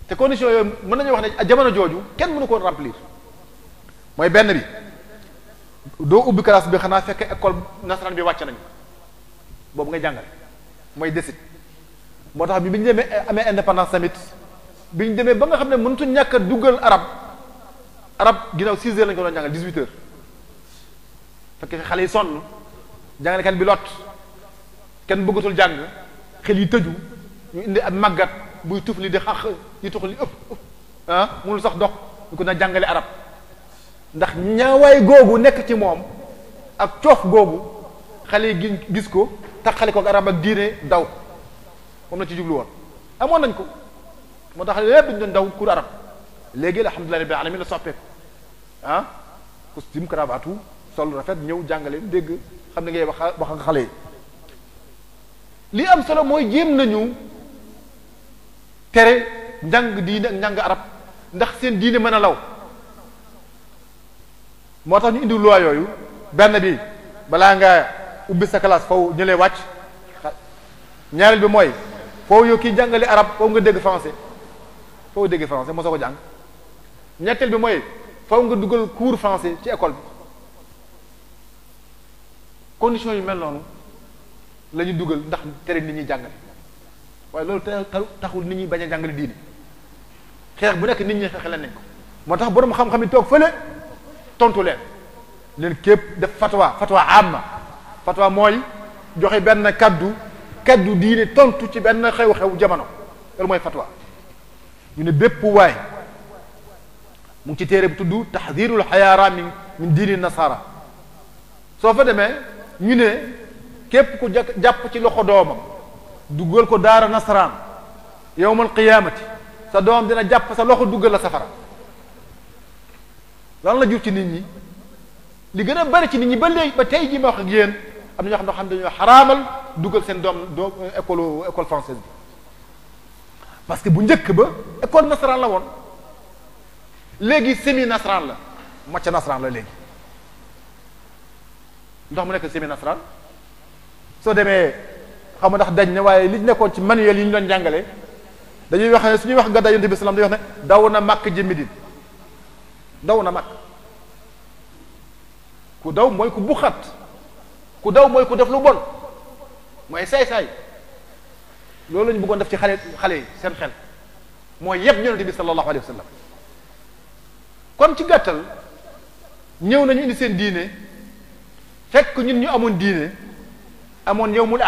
te conditions yooyu mën nañu wax ne jamono jooju kenn mënu ko remplir mooy benn bi doo ubbi classe bi xanaa fekk école nasaraan bi wàcc nañu boobu ngay jàngale mooy desit moo tax bi ñu demee amee indépendance tamit bi ñu demee ba nga xam ne mënutu ñàkk a duggal arab ginnaaw 6 heures lañu ko doon jàngal 18 heures fekk xale yi sonn jàngalekat bi lot kenn bëggatul jàng xel yi tëju ñu indi ab màggat buy tuf li di xax yi tux li ëpp mënul sax dox ñu ko na jàngale arab ndax ñaawaay googu nekk ci moom ak coof googu xale yi gis ko taxale ko ak arab ak diine daw moom la ci jublu woon amoon nañ ko moo tax lépp dañu doon daw cours arab léegi alhamdulilah rabbil alamin la soppeeku costume cravate sol rafet ñëw jàngale dégg xam ne ngay wax nga xale yi li am solo mooy jéem nañu tere njàng diine ak njàng arab ndax seen diine mën a law moo tax ñu indi loi yooyu benn bi balaa nga ubbi sa classe foofu ñu lay wàcc ñaareel bi mooy foofu yow kii jàngale arab foofu nga dégg français foofu dégg français moo soo ko jàng ñetteel bi mooy foofu nga dugal cours français ci école bi conditions yu mel noonu la ñu dugal ndax tere nit ñi jàngale waaye loolu taxul nit ñi bañ a jàngale diine xeex bu nekk nit ñi xeex leen nañ ko moo tax borom xam-xam yi toog fële tontu leen képp def fatwa amma fatwa mooy joxe benn kaddu diine tontu ci benn xew-xew jamono loolu mooy fatwa ñu ne bépp waay mu ngi ci téere bu tudd taxdirul xayaara min diini nasara soo fa demee ñu ne képp ku jàpp ci loxo doomam duggal ko daara nasaraan yawmal qiyaamati sa doom dina jàpp sa loxo duggal la safara lan la jur ci nit ñi li gën a bari ci nit ñi ba léegi ba tey jii ma wax ak yéen am na ñoo xam ne dañoo xaraamal dugal seen doom école française bi parce que bu njëkk ba école nasaraan la woon léegi semi nasaraan la macc nasaraan la léegi ndax mu nekk semi nasaraan soo demee xam nga ndax dañ ne waaye li nekkoon ci manuel yi ñu doon jàngale dañuy wax ne suñuy wax gàddaay yonent bi salaam dañuy wax ne daw na màkk jëm Medine daw na màkk ku daw mooy ku buxat ku daw mooy ku def lu bon mooy saay-saay loolu lañu bëggoon def ci xale yi seen xel mooy yëpp yonent bi sallallahu alayhi wa sallam kon ci gàttal ñëw nañu indi seen diine fekk ñun ñu amoon diine amoon yawmul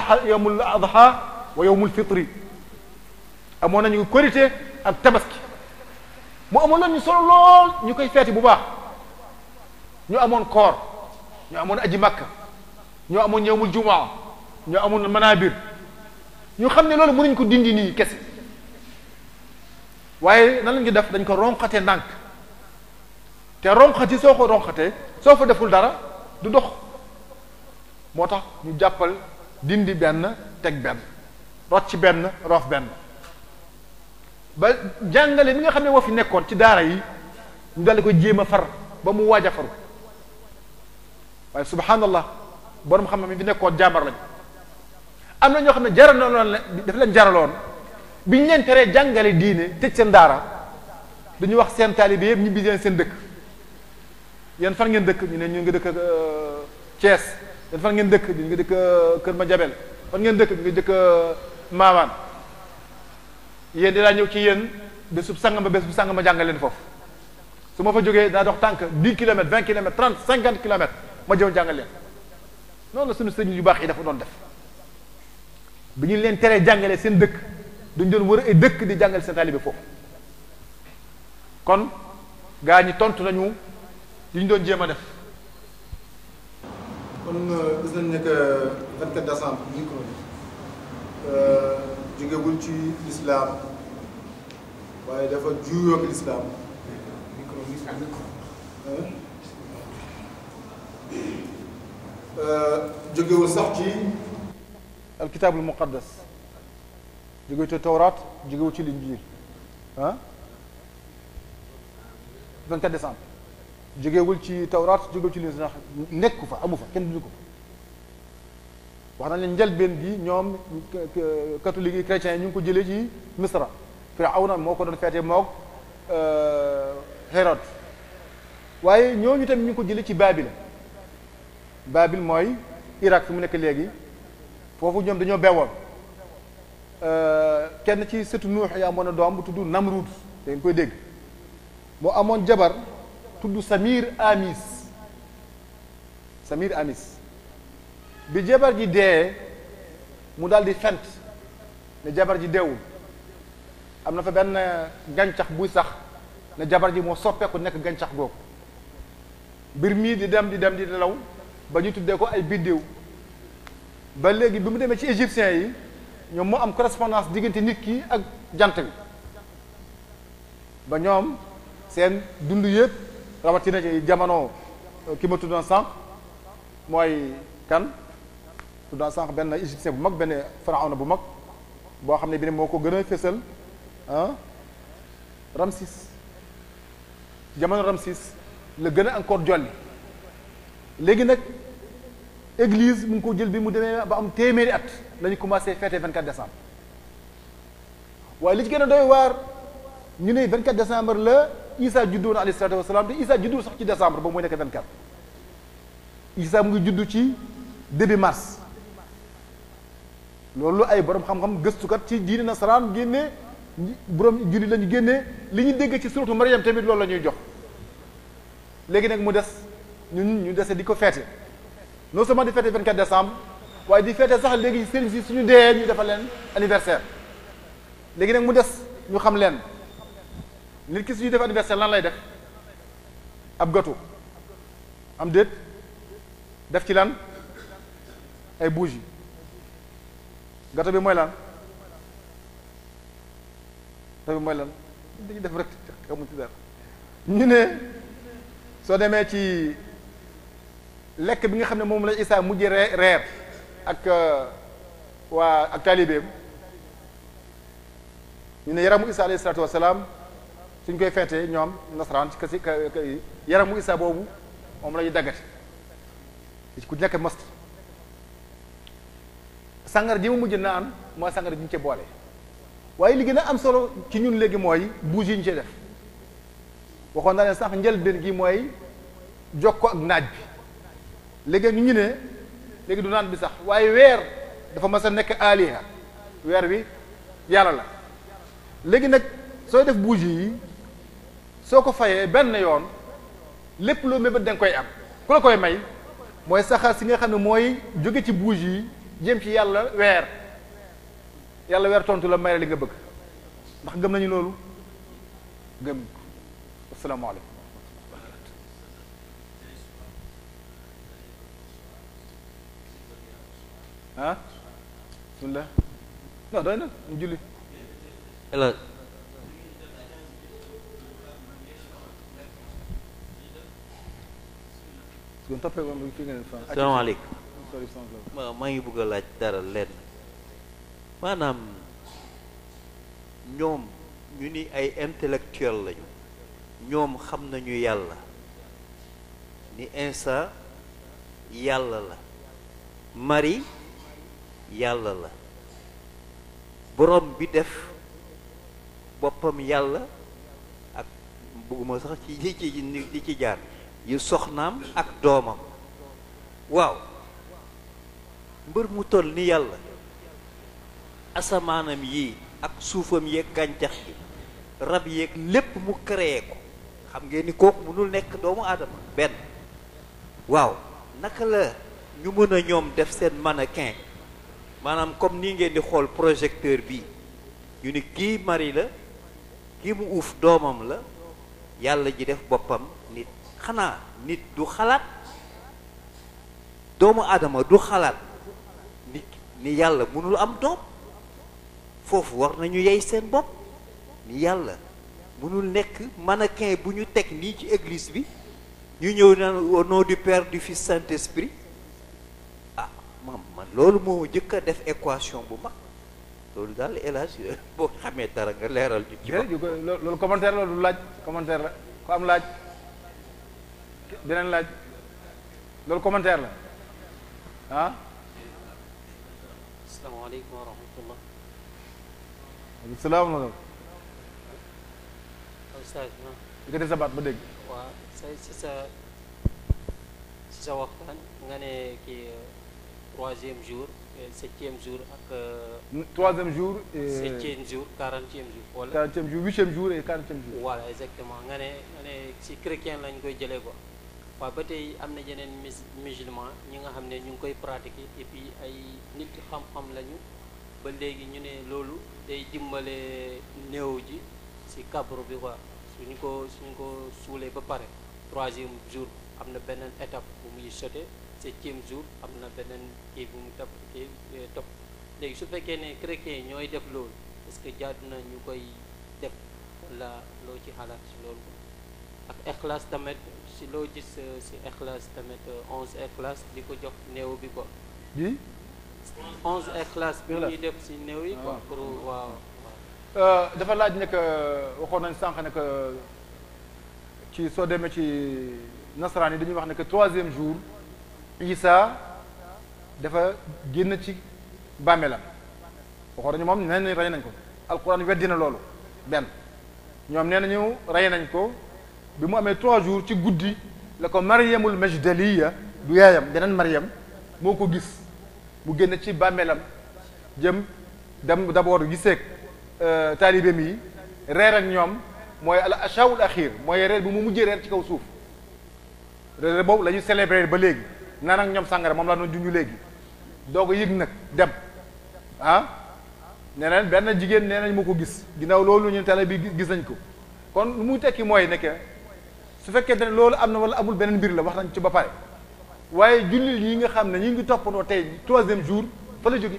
adha wa yawmul fitri amoon nañu korité ak tabaski mu amoon loon ñu solo lool ñu koy feeti bu baax ñu amoon koor ñu amoon aji makka ñu amoon yawmul jumaa ñu amoon manabir ñu xam ne loolu mënuñ ko dindi nii kese waaye nan lañ ko def dañ ko ronqate ndànk te ronqati soo ko ronqatee soo fa deful dara du dox moo tax ñu jàppal dindi benn teg benn rot ci benn roof benn ba jàngale mi nga xam ne moo fi nekkoon ci daara yi ñu daldi ko jéem a far ba mu waaj a faru waaye subhanallah borom xam-xam mi fi nekkoon jàmbar lañ am na ñoo xam ne jaraloon daf leen jaraloon biñ leen teree jàngale diine tëj seen daara dañu wax seen taalibe yëpp ñibbi seen dëkk yéen fan ngeen dëkk ñu ne ñu ngi dëkk Thiès yéen fan ngeen dëkk ñu ngi dëkk Kër Madiabel fan ngeen dëkk ñu ngi dëkk Maawaan yéen dinaa ñëw ci yéen bésub sangam ba bés bu sangam ma jàngal leen foofu su ma fa jógee daa dox tànk 10 kilomètres 20 kilomètres 30 50 kilomètres ma jëw jàngal leen noonu la suñu sëñ yu baax yi dafa doon def bi ñu leen teree jàngalee seen dëkk duñ doon wër ay dëkk di jàngal seen taalibe foofu kon gaa ñi tontu nañu li ñu doon jéem a def. kon gis nañ ne que 24 décembre micro bi jógewul ci lislaam waaye dafa juuyoo ak lislaam jógewul sax ci alkitaabul muqaddas jógewul ci tawraat jógewul ci linjiil 24 décembre jógewul ci tawraat jógewul ci linjiil nekku fa amu fa kenn duñu ko wax nañ leen njëlbeen gi ñoom catholique yi chrétiens yi ñu ngi ko jëlee ci Misra Firawna moo ko doon feete moog Hérode waaye ñooñu tamit ñu ngi ko jëlee ci Babil mooy Irak fi mu nekk léegi foofu ñoom dañoo bewoon kenn ci sëtu Nuux yi amoon na doom bu tudd Namrud da ngeen koy dégg moo amoon jabar tudd Samir Amis bi jabar ji dee mu daal di fent ne jabar ji deewul am na fa benn gàncax buy sax ne jabar ji moo soppeeku nekk gàncax googu mbir mii di dem di law ba ñu tuddee ko ay biddiw ba léegi bi mu demee ci égyptiens yi ñoom moo am correspondance diggante nit ki ak jant bi ba ñoom seen dund yëpp rawatina ci jamono ki ma tuddoon sànq mooy kan tuddoon sànq benn égyptien bu mag benn pharaon bu mag boo xam ne bi ne moo ko gën a fésal Ramsis jamono Ramsis la gën a encore jolli léegi nag église mu ngi ko jël bi mu demee ba am téeméeri at la ñu commencé fêter 24 décembre waaye li ci gën a doy waar ñu ne 24 décembre la Isa juddoon alayhi salaatu wasalaam te Isa juddu sax ci décembre ba mooy nekk 24 Isa mu ngi juddu ci début mars loolu ay borom xam-xam gëstukat ci diine nasaraan génne borom julli la ñu génne li ñu dégg ci suratu Maryam tamit loolu la ñuy jox léegi nag mu des ñun ñu dese di ko feete non seulement di feete 24 décembre waaye di feete sax léegi sëriñ si suñu dee ñu defal leen anniversaire léegi nag mu des ñu xam leen nit ki suñu def anniversaire lan lay def ab gâteau am déet def ci lan ay bougie gâteau bi mooy lan dañuy def rek xamuñ ci dara ñu ne soo demee ci lekk bi nga xam ne moom la Isaa mujjee reer ak waa ak taalibeem ñu ne yaramu Isaa alayhi salaatu wasalaam suñ koy feetee ñoom nasaraan ci kasi yaramu Isaa boobu moom la ñu daggate ku nekk most sàngara ji mu mujj naan mooy sàngara ji ñu ci boole waaye li gën a am solo ci ñun léegi mooy bougie yi ñu ci def waxoon naa leen sax njëlbéen gi mooy jokko ak naaj bi léegi ñu ne léegi du naan bi sax waaye weer dafa mas a nekk aliha weer wi yàlla la léegi nag sooy def bougie yi soo ko fayee benn yoon lépp loo mébét da nga koy am ku la koy may mooy saxaar si nga xam ne mooy jóge ci bougie yi jëm ci yàlla weer tontu la may la li nga bëgg ndax gëm nañu loolu gëm ko asalaamaaleykum ah bismillah non doy na ñu julli asalaamaaleykum maa ngi bëgg a laaj dara lenn maanaam ñoom ñu ni ay intellectuel lañu ñoom xam nañu yàlla ni Isa yàlla la Marie yàlla la borom bi def boppam yàlla ak bëgguma sax di ci jaar yu soxnaam ak doomam waaw mbër mu toll ni yàlla asamaanam yii ak suufam yeeg gàncax gi rab yeeg lépp mu créé ko xam ngeen ni kooku mënul nekk doomu aadama benn waaw naka la ñu mën a ñoom def seen mannequin maanaam comme nii ngeen di xool projecteur bi ñu ni kii Marie la kii mu uuf doomam la yàlla ji def boppam nit xanaa nit du xalaat doomu aadama du xalaat ni yàlla mënul am doom foofu war nañu yey seen bopp ni yàlla mënul nekk mannequin bu ñu teg nii ci église bi ñu ñëw naan au nom du Père du Fils Saint-Esprit ah man loolu moo jëkk a def équation bu mag loolu daal élage boo xamee dara nga leeral ñu ci loolu commentaire la du laaj commentaire la ko am laaj beneen laaj loolu commentaire la ah asalaamaaleykum wa rahmatullah salaam aleykum ustaz di ko def sa baat ba dégg waaw si sa waxtaan nga ne kii troisième jour septième jour ak troisième jour septième jour 40e jour wala 40e jour 8e jour et 40e jour voilà exactement nga ne si chrétien lañ koy jëlee ko waaw ba tey am na yeneen musulman ñi nga xam ne ñu ngi koy pratiquer et puis ay nit xam-xam lañu ba léegi ñu ne loolu day dimbale néew ji si kabru bi quoi suñu ko suulee ba pare troisième jour am na beneen étape bu muy sauté septième jour am na beneen kii bu mu topp léegi su fekkee ne chrétien yi ñooy def loolu est-ce que jaadu na ñu koy def wala loo ci xalaat si loolu ak Ixlaas tamit si loo gis si Ixlaas tamit 11 Ixlaas di ko jox néew bi quoi. bi 11 Ixlaas bi ñuy def si néew yi quoi pour waaw. dafa laaj ne que waxoon nañ sànq ne que ci soo demee ci nasaraan yi dañuy wax ne que troisième jour Isa dafa génn ci bàmmeelam waxoon nañu moom nee nañ rey nañ ko alquran weddi na loolu benn ñoom nee nañu rey nañ ko bi mu amee 3 jours ci guddi la ko Maryamul Majdaliya du yaayam beneen Maryam moo ko gis mu génn ci bàmmeelam jëm dem d'abord giseeg taalibeem yi reer ak ñoom mooy al ashawul axir mooy reer bi mu mujjee reer ci kaw suuf reer boobu la ñu célébrer ba léegi naan ak ñoom sàngara moom la doon junju léegi doog a yëg nag dem ah nee nañ benn jigéen nee nañ moo ko gis ginnaaw loolu ñu télé bi gis nañ ko kon lu muy tekki mooy nekk su fekkee ne loolu am na wala amul beneen mbir la wax nañ ci ba pare waaye jullit yi nga xam ne ñu ngi toppandoo tey troisième jour fa la jóge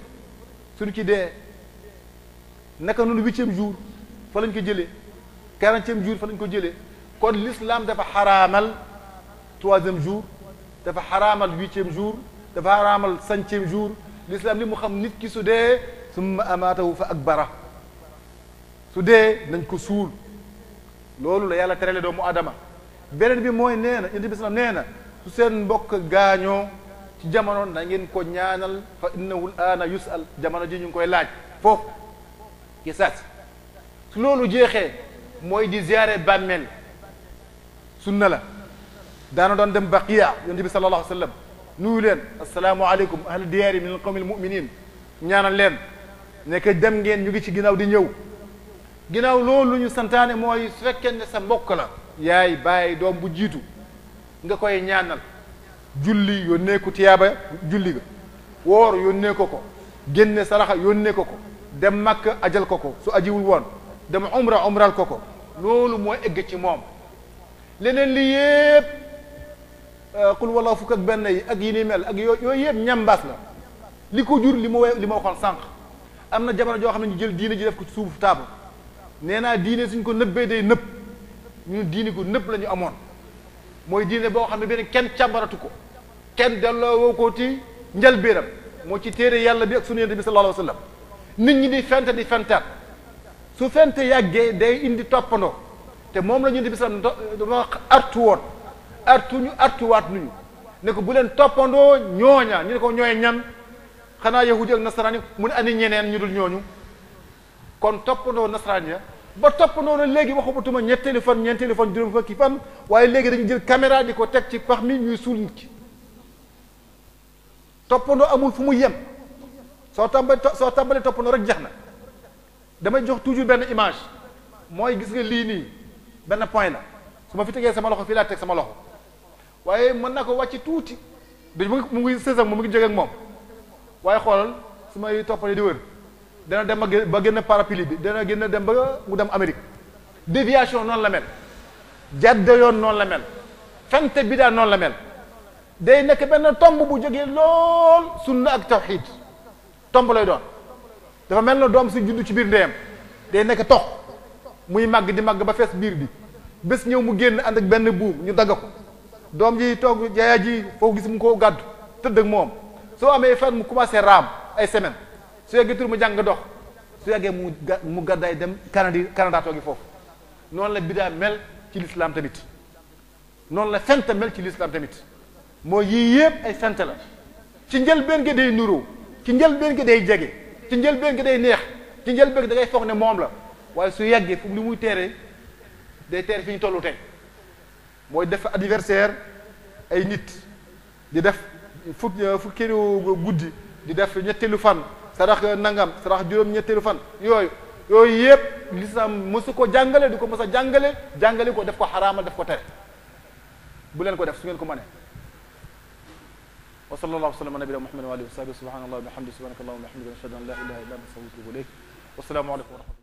suñu ci dee naka noonu 8e jour fa lañ ko jëlee 40e jour fa lañ ko jëlee kon l'islam dafa xaraamal 3e jour dafa xaraamal 8e jour dafa xaraamal 5e jour l'islam li mu xam nit ki su dee summa amaatahu fa akbara su dee nañ ko suul loolu la yàlla terale doomu adama beneen bi mooy nee na yonent bi sallam nee na su seen mbokk gaañoo ci jamono na ngeen ko ñaanal fa innahu al-aana yus'al jamono ji ñu ngi koy laaj foofu ki saas su loolu jeexee mooy di ziyaare bàmmeel sunna la daana doon dem baqiya yonent bi sallallahu alayhi wa sallam nuyu leen assalaamu aleykum ahla diyaari min alqawmi almuminin ñaanal leen nekk dem ngeen ñu ngi ci ginnaaw di ñëw ginnaaw loolu ñu santaane mooy su fekkee ne sa mbokk la yaay bàyyi doom bu jiitu nga koy ñaanal julli yónnee ko tiyaaba julli ga woor yónnee ko génne saraxa yónnee ko dem Makka ajal ko su ajiwul woon dem umral ko loolu mooy egg ci moom leneen li yépp qul wallahu fukk ak benn yi ak yi ni mel ak yooyu yëpp ñambaas la li ko jur li ma waxoon sànq am na jamono joo xam ne ñu jël diine ji def ko ci suufu taabu nee naa diine suñ ko nëbbee day nëbb ñun diine ko nëbb la ñu amoon mooy diine boo xam ne benn kenn càmbaratu ko kenn delloo woo ko ci njëlbéenam moo ci téere yàlla bi ak sunu yonent bi sallallahu alayhi wa sallam nit ñi di fente di fentaat su fente yàggee day indi toppandoo te moom la yonent bi sallallahu alayhi wa sallam dama artu woon artuwaat nuñu ne ko bu leen toppandoo ñooña ñu ne ko ñooy ñan xanaa yahudi ak nasaraan yi mu ne ani ñeneen ñu dul ñooñu kon toppandoo nasaraan ya ba toppandoo na léegi waxumatuma ñetteelu fan ñeenteelu fan juróom fukki fan waaye léegi dañu jël caméra di ko teg ci pax mi ñuy suul nit ki toppandoo amul fu mu yem soo tàmbalee toppandoo rek jeex na damay jox toujours benn image mooy gis nga lii nii benn point la su ma fi tegee sama loxo fii laa teg sama loxo waaye mën na ko wàcc tuuti du mu ngi sës ak moom mu ngi jóge ak moom waaye xoolal su may toppale di wër dana dem ba génn parapluie bi dana génn dem ba mu dem Amérique déviation noonu la mel jàdd yoon noonu la mel fente bi daal noonu la mel day nekk benn tomb bu jógee lool sunna ak tawxid tomb lay doon dafa mel na doom si juddu ci biir ndeyam day nekk tox muy màgg di màgg ba fees biir bi bés ñëw mu génn ànd ak benn buum ñu dagg ko doom ji toog jaaya ji foofu gis mu ko gàddu tëdd ak moom soo amee fan mu commencé raam ay semaine su yeggee tur mu jàng dox su yeggee mu gàddaay dem Canada toogi foofu noonu la bidaa mel ci l'islam tamit noonu la fent mel ci l'islam tamit mooy yii yëpp ay fent la ci njëlbeen gi day nuroo ci njëlbeen gi day jege ci njëlbeen gi day neex ci njëlbeen gi da ngay foog ne moom la waaye su yeggee fu li muy teere day teere fi ñu tollu tey mooy def anniversaire ay nit di def fukkeelu guddi di def ñetteelu fan sarax nangam sarax juróom ñetteelu fan yooyu yëpp l'islam mësu ko jàngale du ko mës a jàngale ko def ko xaraamal def ko tere bu leen ko def su ngeen ko mënee wa sallallahu wa sallam ala nabiyina muhammadin wa alihi wa sahbihi subhanallahi wa bihamdihi subhanakallahumma wa bihamdika ashhadu an la ilaha illa anta astaghfiruka wa atubu ilayk wa salaamu alaykum wa rahmatullahi